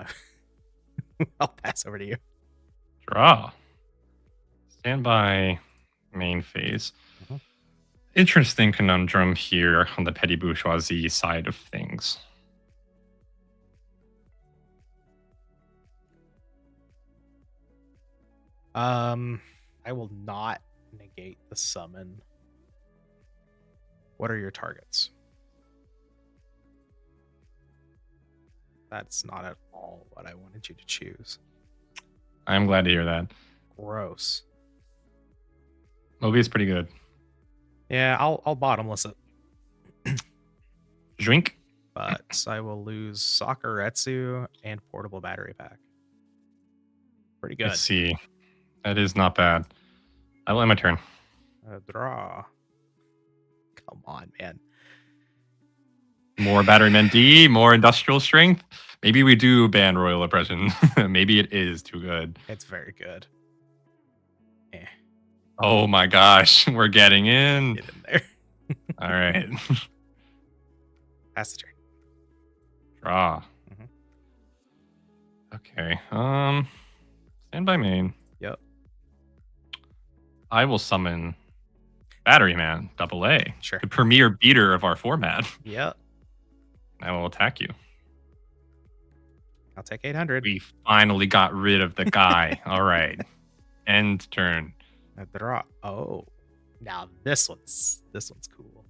I'll pass over to you. Draw. Standby main phase. Mhm. Interesting conundrum here on the petty bourgeoisie side of things. I will not negate the summon. What are your targets? That's not at all what I wanted you to choose. I'm glad to hear that. Gross. Moby is pretty good. Yeah, I'll bottomless it. Drink. But I will lose Sakuretsu and portable battery pack. Pretty good. Let's see. That is not bad. I will end my turn. Draw. Come on, man. More Batteryman D, more industrial strength. Maybe we do ban Royal Oppression. Maybe it is too good. It's very good. Oh my gosh, we're getting in. Get in there. All right. Pass the turn. Draw. Mhm. Okay. Stand by main. Yep. I will summon Batteryman AA. Sure. The premier beater of our format. Yep. I will attack you. I'll take 800. We finally got rid of the guy. All right. End turn. Draw. Oh. Now this one's cool.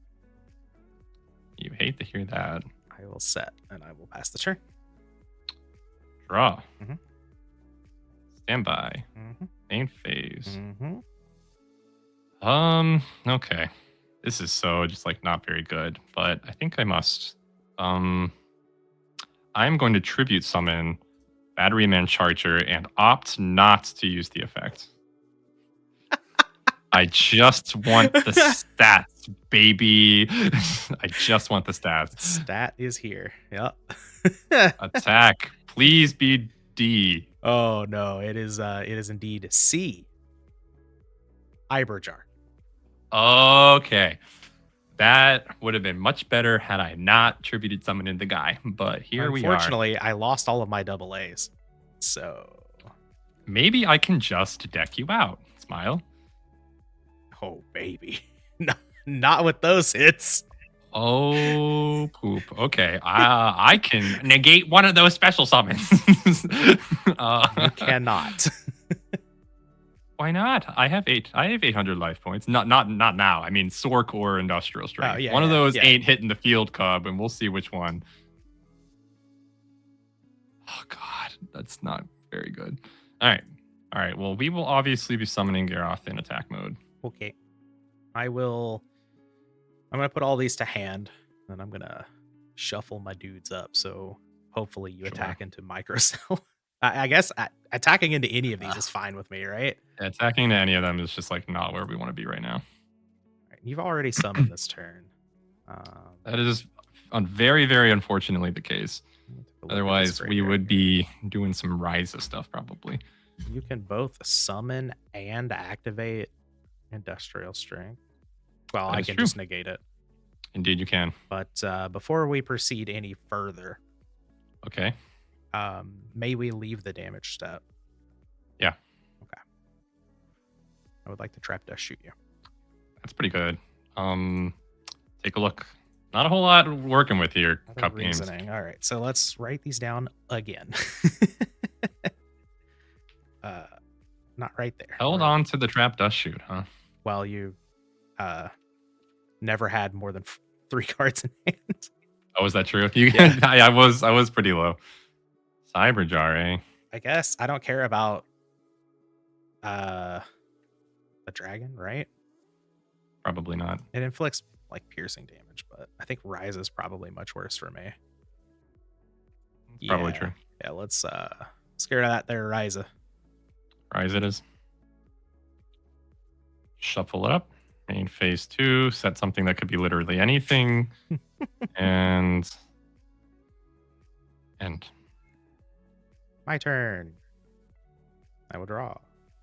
You hate to hear that. I will set and I will pass the turn. Draw. Mhm. Standby. Mhm. Main phase. Mhm. Okay. This is so just like not very good, but I think I must. I'm going to tribute summon Batteryman Charger and opt not to use the effect. I just want the stats, baby. I just want the stats. Stat is here. Yep. Attack. Please be D. Oh no, it is indeed C. Iberjar. Okay. That would have been much better had I not tributed summoning the guy. But here we are. Unfortunately, I lost all of my double A's. So maybe I can just deck you out. Smile. oh baby. No, not with those hits. Oh, poop. Okay. I can negate one of those special summons. You cannot. Why not? I have 800 life points. Not now. I mean, Sork or Industrial Strength. Yeah, one of those yeah. ain't hitting the field, Cub, and we'll see which one. Oh, God. That's not very good. All right. Well, we will obviously be summoning Garoth in attack mode. Okay. I'm going to put all these to hand, and I'm going to shuffle my dudes up. So hopefully you attack into microcell. I guess attacking into any of these is fine with me, right? Yeah, attacking into any of them is just like not where we want to be right now. Right, you've already summoned this turn. That is very, very unfortunately the case. Otherwise, we would be doing some Ryza stuff probably. You can both summon and activate Industrial Strength. Well, I can just negate it. Indeed, you can. But before we proceed any further, okay. May we leave the damage step? Yeah. Okay. I would like to trap dust shoot you. That's pretty good. Take a look. Not a whole lot working with here. Cup games. All right, so let's write these down again. Not right there. Held on to the trap dust shoot, huh? Well, you never had more than 3 cards in hand. Oh, is that true? Yeah. I was pretty low. Cyberjar, eh? I guess I don't care about the dragon, right? Probably not. It inflicts like piercing damage, but I think Rise is probably much worse for me. Probably true. Yeah, let's get rid of that there, Ryza. Rise it is. Shuffle it up. Main phase 2. Set something that could be literally anything. And My turn. I will draw.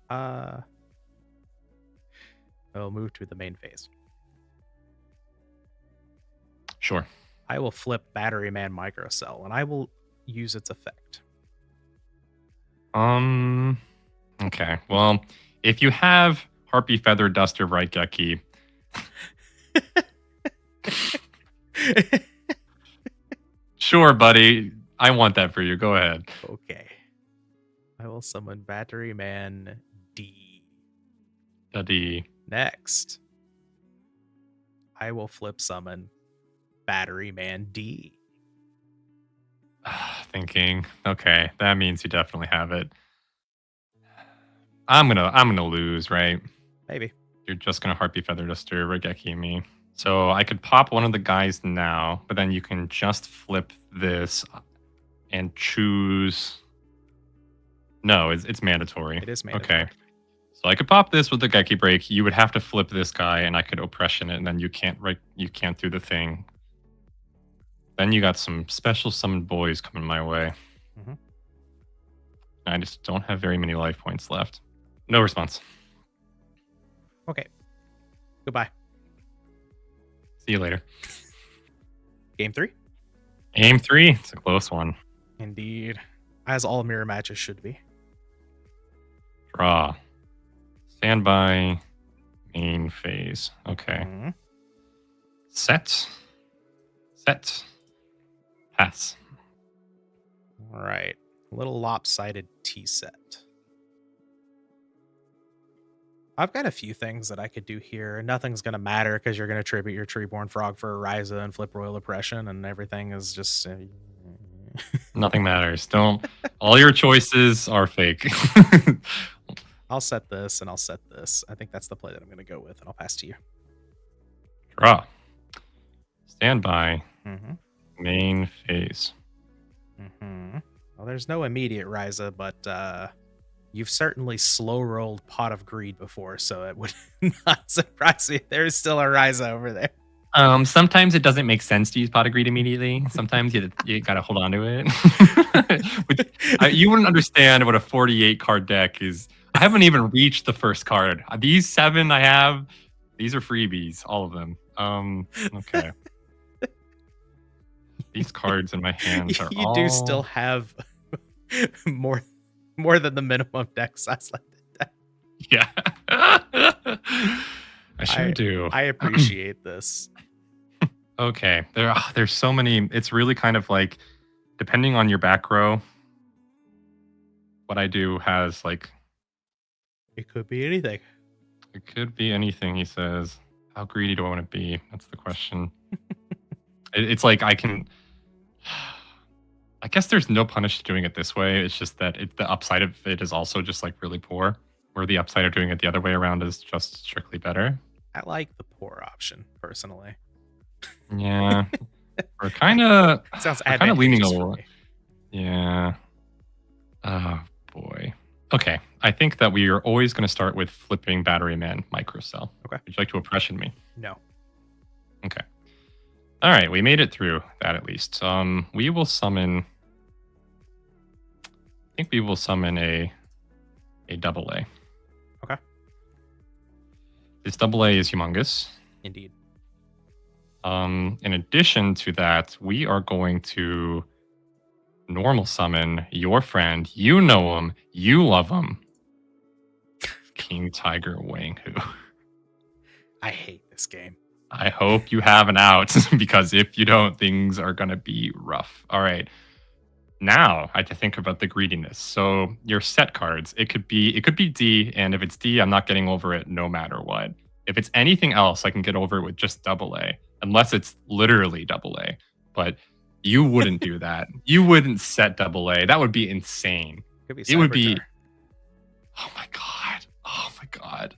I will move to the main phase. Sure. I will flip Batteryman Microcell, and I will use its effect. Okay. Well, if you have Harpy Feather Duster Raigeki, sure, buddy. I want that for you. Go ahead. Okay. I will summon Batteryman D. The D. Next, I will flip summon Batteryman D. Thinking, okay, that means you definitely have it. I'm gonna lose, right? Maybe. You're just gonna Harpy Feather Duster Raigeki me. So I could pop one of the guys now, but then you can just flip this and choose. No, it's mandatory. It is mandatory. Okay. So I could pop this with the Geki Break. You would have to flip this guy, and I could oppression it, and then you can't do the thing. Then you got some special summoned boys coming my way. Mhm. I just don't have very many life points left. No response. Okay. Goodbye. See you later. Game 3? Game 3. It's a close one. Indeed. As all mirror matches should be. Draw. Standby. Main phase. Okay. Mhm. Set. Pass. All right. A little lopsided T set. I've got a few things that I could do here. Nothing's going to matter because you're going to tribute your Treeborn Frog for a Ryza and flip Royal Oppression, and everything is just... Nothing matters. Don't. All your choices are fake. I'll set this and I'll set this. I think that's the play that I'm going to go with, and I'll pass to you. Draw. Standby. Mm-hmm. Main phase. Mm-hmm. Well, there's no immediate Ryza, but you've certainly slow-rolled Pot of Greed before, so it would not surprise me if there's still a Ryza over there. Sometimes it doesn't make sense to use Pot of Greed immediately. Sometimes you gotta hold on to it. You wouldn't understand what a 48 card deck is. I haven't even reached the first card. These 7 I have, these are freebies, all of them. Okay. These cards in my hands are you do still have more than the minimum deck size like that. Yeah. I sure do. I appreciate this. Okay. There's so many. It's really kind of like, depending on your back row, what I do has like... It could be anything. It could be anything, he says. How greedy do I want to be? That's the question. It's like I can... I guess there's no punish to doing it this way. It's just that the upside of it is also just like really poor, where the upside of doing it the other way around is just strictly better. I like the poor option, personally. Yeah. We're kind of leaning a little. Yeah. Oh, boy. Okay. I think that we are always going to start with flipping Batteryman Microcell. Okay. Would you like to oppression me? No. Okay. All right. We made it through that at least. We will summon... I think we will summon a double A. Okay. This double A is humongous. Indeed. In addition to that, we are going to normal summon your friend. You know him. You love him. King Tiger Wanghu. I hate this game. I hope you have an out, because if you don't, things are going to be rough. All right. Now I have to think about the greediness. So your set cards, it could be D, and if it's D, I'm not getting over it no matter what. If it's anything else, I can get over it with just double A, unless it's literally double A. But you wouldn't do that. You wouldn't set double A. That would be insane. It would be. Oh my god. Oh my god.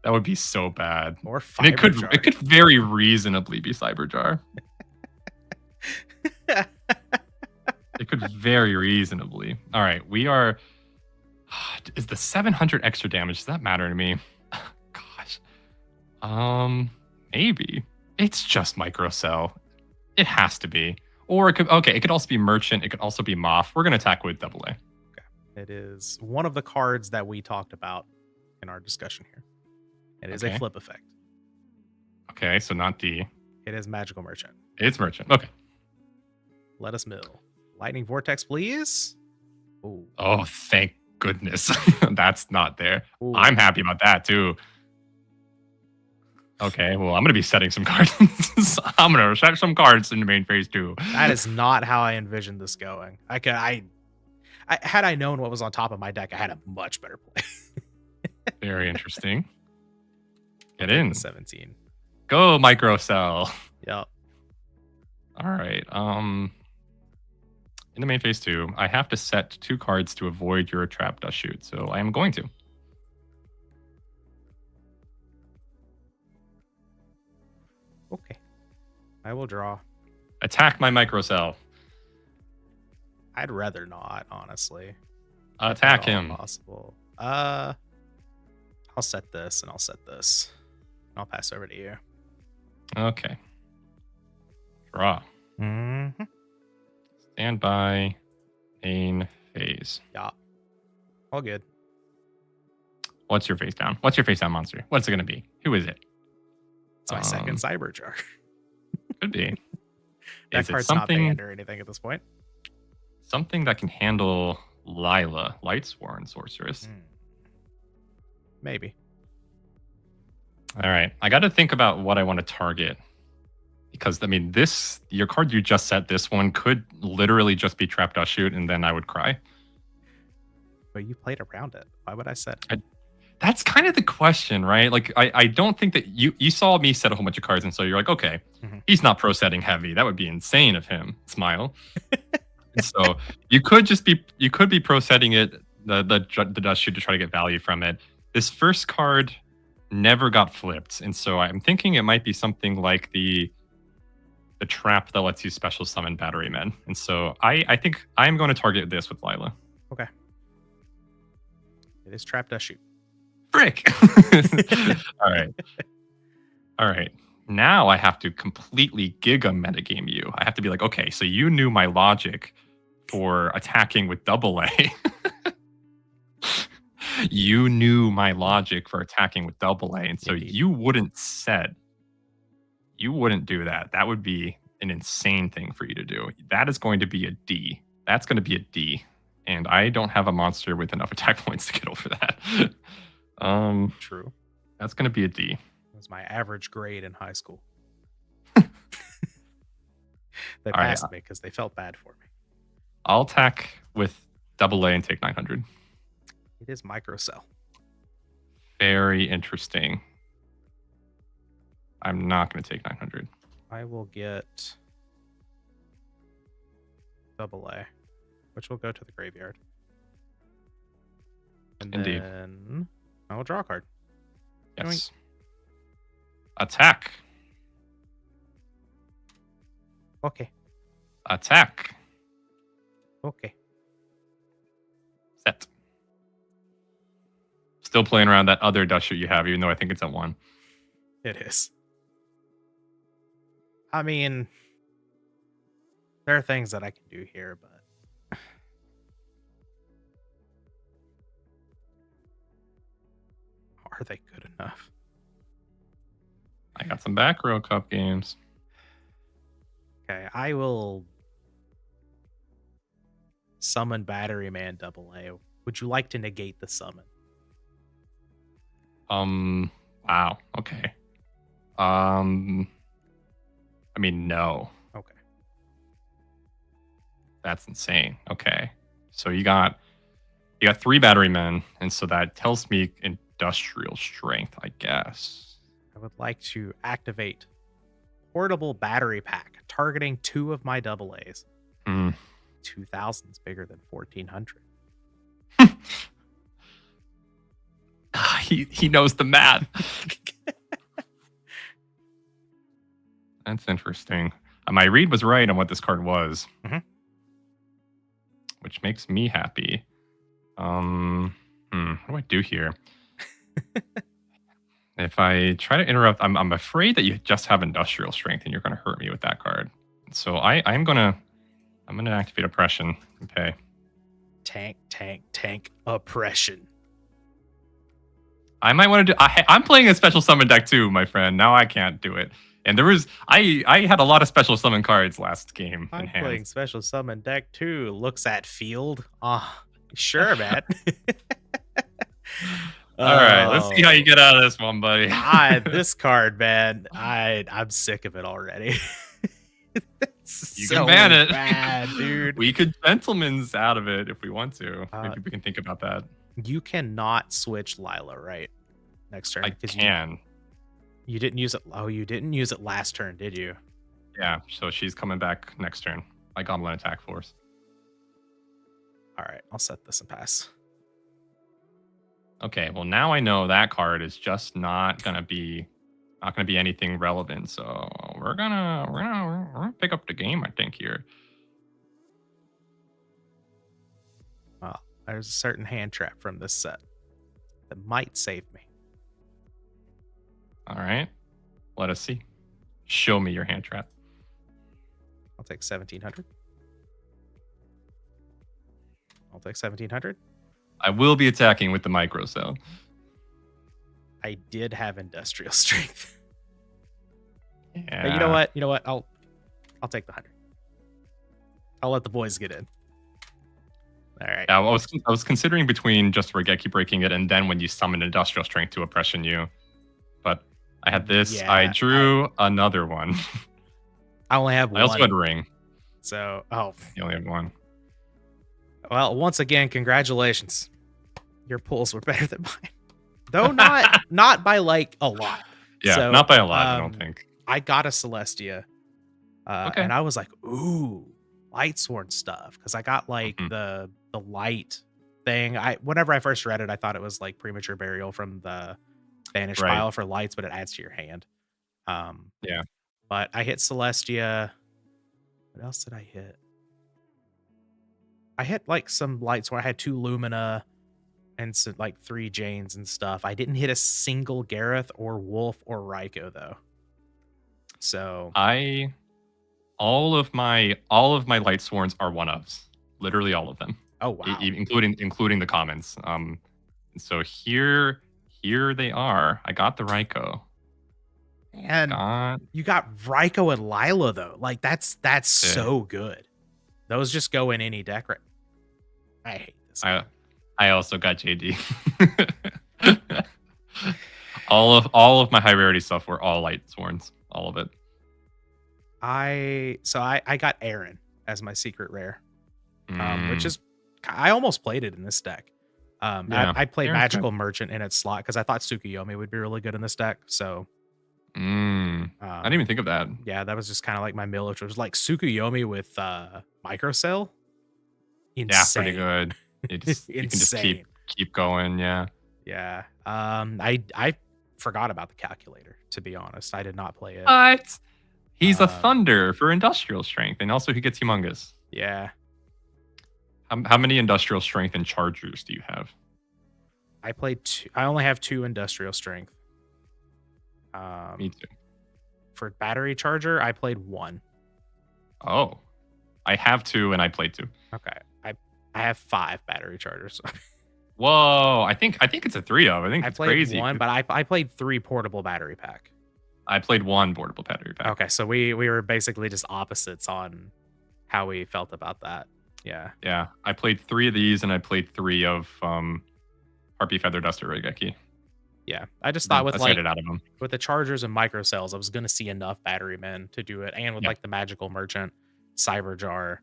That would be so bad. Or and it could very reasonably be Cyberjar. It could very reasonably. All right, we are... Is the 700 extra damage, does that matter to me? Gosh. Maybe. It's just Microcell. It has to be. Or it could, okay, it could also be Merchant. It could also be Moth. We're going to attack with double A. Okay. It is one of the cards that we talked about in our discussion here. It is a flip effect. Okay, so not D. It is Magical Merchant. It's Merchant. Okay. Let us mill. Lightning Vortex, please. Ooh. Oh, thank goodness. That's not there. Ooh. I'm happy about that, too. Okay, well, I'm going to be setting some cards. I'm going to set some cards in the main phase, too. That is not how I envisioned this going. Had I known what was on top of my deck, I had a much better play. Very interesting. Get in. 17. Go, Microcell. Yep. All right. In the main phase 2, I have to set 2 cards to avoid your trap dust shoot, so I am going to. Okay. I will draw. Attack my Microcell. I'd rather not, honestly. Attack him. Possible. I'll set this and I'll set this. I'll pass over to you. Okay. Draw. Mm-hmm. Stand by. Main phase. Yeah. All good. What's your face down? What's your face down monster? What's it going to be? Who is it? It's my second Cyberjar. Could be. That Is it card's not something banned or anything at this point. something that can handle Lila, Lightsworn Sorceress? Maybe. All right. I got to think about what I want to target. Because, I mean, your card you just set, this one, could literally just be Trap Dust Shoot, and then I would cry. But you played around it. Why would I set it? That's kind of the question, right? Like, I don't think that you saw me set a whole bunch of cards, and so you're like, okay, he's not pro setting heavy. That would be insane of him. Smile. And so you could be pro setting it, the dust shoot to try to get value from it. This first card never got flipped, and so I'm thinking it might be something like the trap that lets you special summon Batteryman. And so I think I'm going to target this with Lila. Okay. It is Trap Dust Shoot. Frick! All right. All right. Now I have to completely giga metagame you. I have to be like, okay, so you knew my logic for attacking with double A. You knew my logic for attacking with double A, and so you wouldn't do that. That would be an insane thing for you to do. That is going to be a D. That's going to be a D. And I don't have a monster with enough attack points to get over that. True. That's going to be a D. It was my average grade in high school. They All passed right. me because they felt bad for me. I'll attack with double A and take 900. It is Microcell. Very interesting. I'm not going to take 900. I will get double A, which will go to the graveyard. And Indeed. then I will draw a card. Yes. Attack. Okay. Attack. Okay. Set. Still playing around that other dust shoot you have, even though I think it's at 1. It is. I mean, there are things that I can do here, but are they good enough? I got some back row cup games. Okay, I will summon Batteryman double A. Would you like to negate the summon? Wow. Okay. I mean, no. Okay. That's insane. Okay. So you got 3 Batterymen, and so that tells me industrial strength, I guess. I would like to activate portable battery pack targeting 2 of my double A's. 2,000 is bigger than 1,400. He knows the math. That's interesting. My read was right on what this card was, which makes me happy. What do I do here? If I try to interrupt, I'm afraid that you just have industrial strength and you're going to hurt me with that card. So I'm gonna activate oppression. Okay. Tank oppression. I might want to do. I'm playing a special summon deck too, my friend. Now I can't do it. And there was I had a lot of special summon cards last game in I'm hand. playing special summon deck too. Looks at field. Sure, man. All right, let's see how you get out of this one, buddy. This card, man. I'm sick of it already. You can ban it, bad, dude. We could gentleman's out of it if we want to. Maybe we can think about that. You cannot switch Lila, right? Next turn. I can. You didn't use it. Oh, you didn't use it last turn, did you? Yeah, so she's coming back next turn. My Goblin Attack Force. All right, I'll set this and pass. Okay, well now I know that card is just not gonna be anything relevant. So we're gonna pick up the game, I think, here. Well, there's a certain hand trap from this set that might save me. All right, let us see. Show me your hand trap. I'll take 1700. I'll take 1700. I will be attacking with the micro cell. I did have industrial strength. Yeah. But you know what? I'll take the 100. I'll let the boys get in. All right. Yeah, I was considering between just Regeki breaking it and then when you summon industrial strength to oppression you. But I had this. Yeah, I drew another one. I only have one. I also had ring. So, You only have one. Well, once again, congratulations. Your pulls were better than mine. Though not by like a lot. Yeah, so, not by a lot, I don't think. I got a Celestia. Okay. And I was like, ooh, Lightsworn stuff. Because I got like the light thing. Whenever I first read it, I thought it was like premature burial from the banish pile for lights, but it adds to your hand. Yeah. But I hit Celestia. What else did I hit? I hit like some lights where I had 2 Lumina and some, like 3 Janes and stuff. I didn't hit a single Gareth or Wolf or Raikou though. So all of my Lightsworns are one-ofs. Literally all of them. Oh wow. Including the commons. So here they are. I got the Raikou. And you got Raikou and Lila though. Like that's so good. Those just go in any deck, right? I hate this. I also got JD. all of my high rarity stuff were all Lightsworns. All of it. I got Aaron as my secret rare. Which is I almost played it in this deck. I played Aaron's Magical Merchant in its slot because I thought Tsukuyomi would be really good in this deck. So I didn't even think of that. Yeah, that was just kind of like my mill, which was like Tsukuyomi with Microcell. Insane. Yeah, pretty good. You can just keep going. Yeah. Yeah. I forgot about the calculator, to be honest. I did not play it. But he's a thunder for industrial strength, and also he gets humongous. Yeah. How many industrial strength and chargers do you have? I played 2. I only have 2 industrial strength. Me too. For battery charger, I played 1. Oh, I have 2 and I played 2. Okay, I have 5 battery chargers. Whoa, I think it's a 3 of. I think I it's played crazy. 1, but I played 3 portable battery pack. I played 1 portable battery pack. Okay, so we were basically just opposites on how we felt about that. Yeah. Yeah, I played 3 of these and I played 3 of Harpy Feather Duster Regeki. Yeah, I just thought with like out of them. with the chargers and microcells, I was gonna see enough Batterymen to do it, and with like the Magical Merchant, Cyber Jar,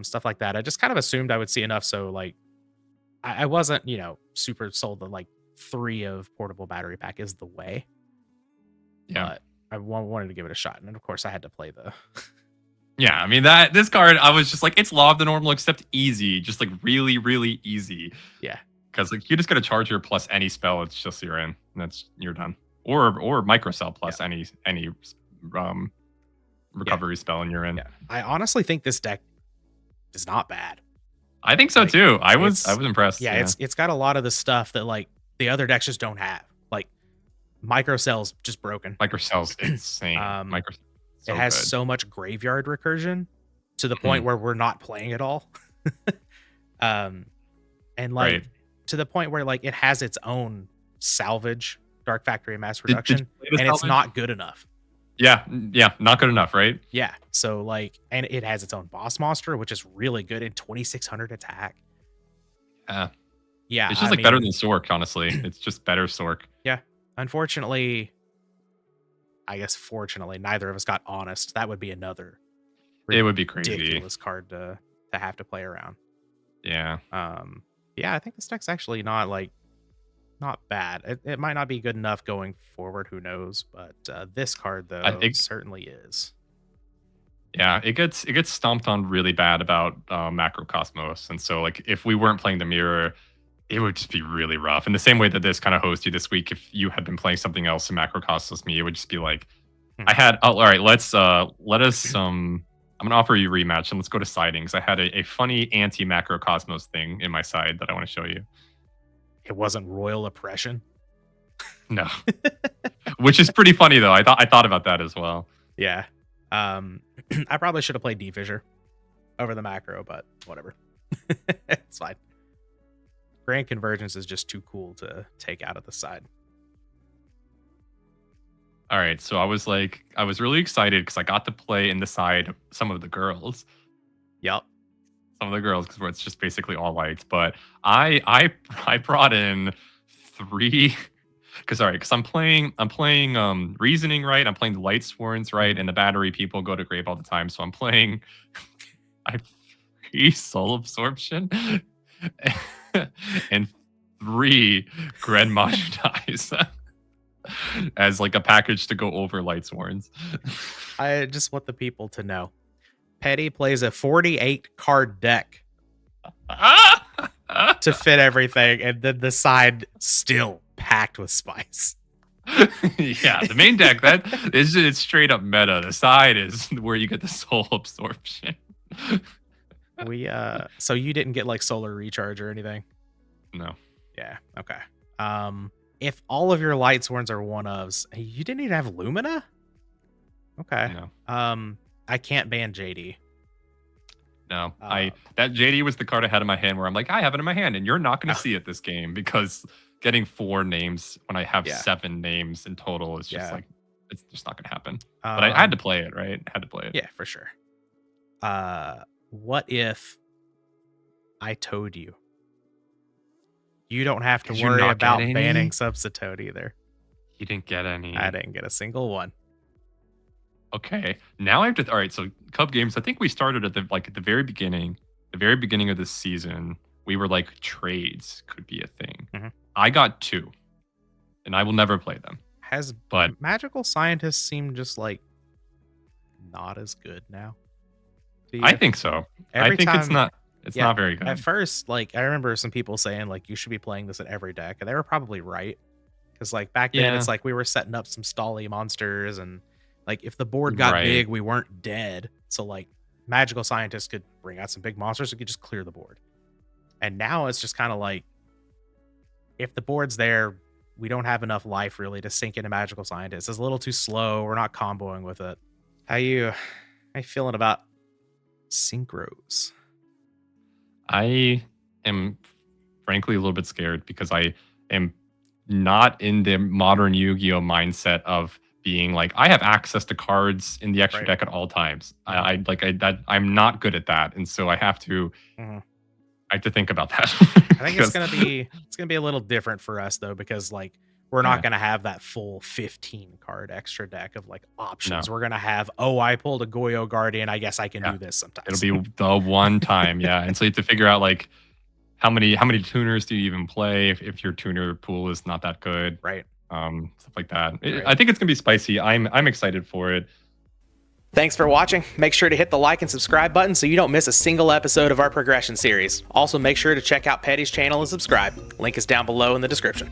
stuff like that. I just kind of assumed I would see enough, so like I wasn't super sold that like 3 of portable battery pack is the way. Yeah, but I wanted to give it a shot, and of course I had to play the. Yeah, I mean this card, I was just like, it's Law of the Normal except easy, just like really, really easy. Yeah. Because like you just get a charger plus any spell, it's just you're in. And you're done. Or microcell plus any recovery spell and you're in. Yeah. I honestly think this deck is not bad. I think so too. I was impressed. Yeah, it's got a lot of the stuff that like the other decks just don't have. Like microcell's just broken. Microcell's insane. It So has good. so much graveyard recursion to the point where we're not playing at all. um, and like Right. to the point where like it has its own salvage Dark Factory mass Did you production, play the and it's salvage? not good enough. Yeah, yeah, not good enough, right? Yeah. So like, and it has its own boss monster, which is really good in 2600 attack. Yeah. Yeah. It's just like better than Sork, honestly. It's just better Sork. Yeah. Unfortunately, I guess fortunately, neither of us got honest. That would be another It would be crazy. ridiculous card to have to play around. Yeah. Yeah, I think this deck's actually not bad. It might not be good enough going forward, who knows, but this card though certainly is. Yeah, it gets stomped on really bad about Macrocosmos, and so like if we weren't playing the mirror, it would just be really rough. In the same way that this kind of hosted you this week, if you had been playing something else in Macrocosmos me, it would just be like, I had. Oh, all right, let us. I'm gonna offer you a rematch, and let's go to sidings. I had a funny anti Macrocosmos thing in my side that I want to show you. It wasn't Royal Oppression. No, which is pretty funny though. I thought about that as well. Yeah. I probably should have played D-Fissure over the macro, but whatever. It's fine. Grand Convergence is just too cool to take out of the side. All right, so I was really excited because I got to play in the side some of the girls. Yep. Some of the girls, because it's just basically all lights. But I brought in 3 because I'm playing Reasoning right, I'm playing the Lightsworns right, and the Battery people go to grave all the time. So I'm playing I have 3 Soul Absorption and 3 Gren Mashudais as like a package to go over Lightsworns. I just want the people to know. Petty plays a 48 card deck to fit everything, and then the side still packed with spice. Yeah, the main deck it's straight up meta. The side is where you get the Soul Absorption. So you didn't get like Solar Recharge or anything? No. Yeah. Okay. If all of your Lightsworns are one-ofs, you didn't even have Lumina? Okay. No. I can't ban JD. No. That JD was the card I had in my hand where I'm like, I have it in my hand, and you're not going to see it this game because getting 4 names when I have 7 names in total is just like, it's just not going to happen. But I had to play it, right? I had to play it. Yeah, for sure. What if I told you? You don't have to worry about banning Substitute either. You didn't get any. I didn't get a single one. Okay. Now I have to. All right. So Kuhb Games. I think we started at the very beginning of this season. We were like trades could be a thing. Mm-hmm. I got 2, and I will never play them. But Magical Scientists seem just like not as good now. I think so. I think it's not very good. At first, like I remember some people saying like you should be playing this in every deck, and they were probably right. Because like back then, it's like we were setting up some stally monsters, and like if the board got big, we weren't dead. So like Magical Scientists could bring out some big monsters, we could just clear the board. And now it's just kind of like if the board's there, we don't have enough life really to sink into Magical Scientists. It's a little too slow. We're not comboing with it. How you feeling about synchros? I am frankly a little bit scared because I am not in the modern Yu-Gi-Oh mindset of being like I have access to cards in the extra deck at all times. I'm not good at that, and so I have to. I have to think about that. I think it's gonna be a little different for us though, because like we're not gonna have that full 15 card extra deck of like options. No. We're gonna have I pulled a Goyo Guardian. I guess I can do this sometimes. It'll be the one time, and so you have to figure out like how many tuners do you even play if your tuner pool is not that good, right? Stuff like that. I think it's gonna be spicy. I'm excited for it. Thanks for watching. Make sure to hit the like and subscribe button so you don't miss a single episode of our progression series. Also, make sure to check out Petty's channel and subscribe. Link is down below in the description.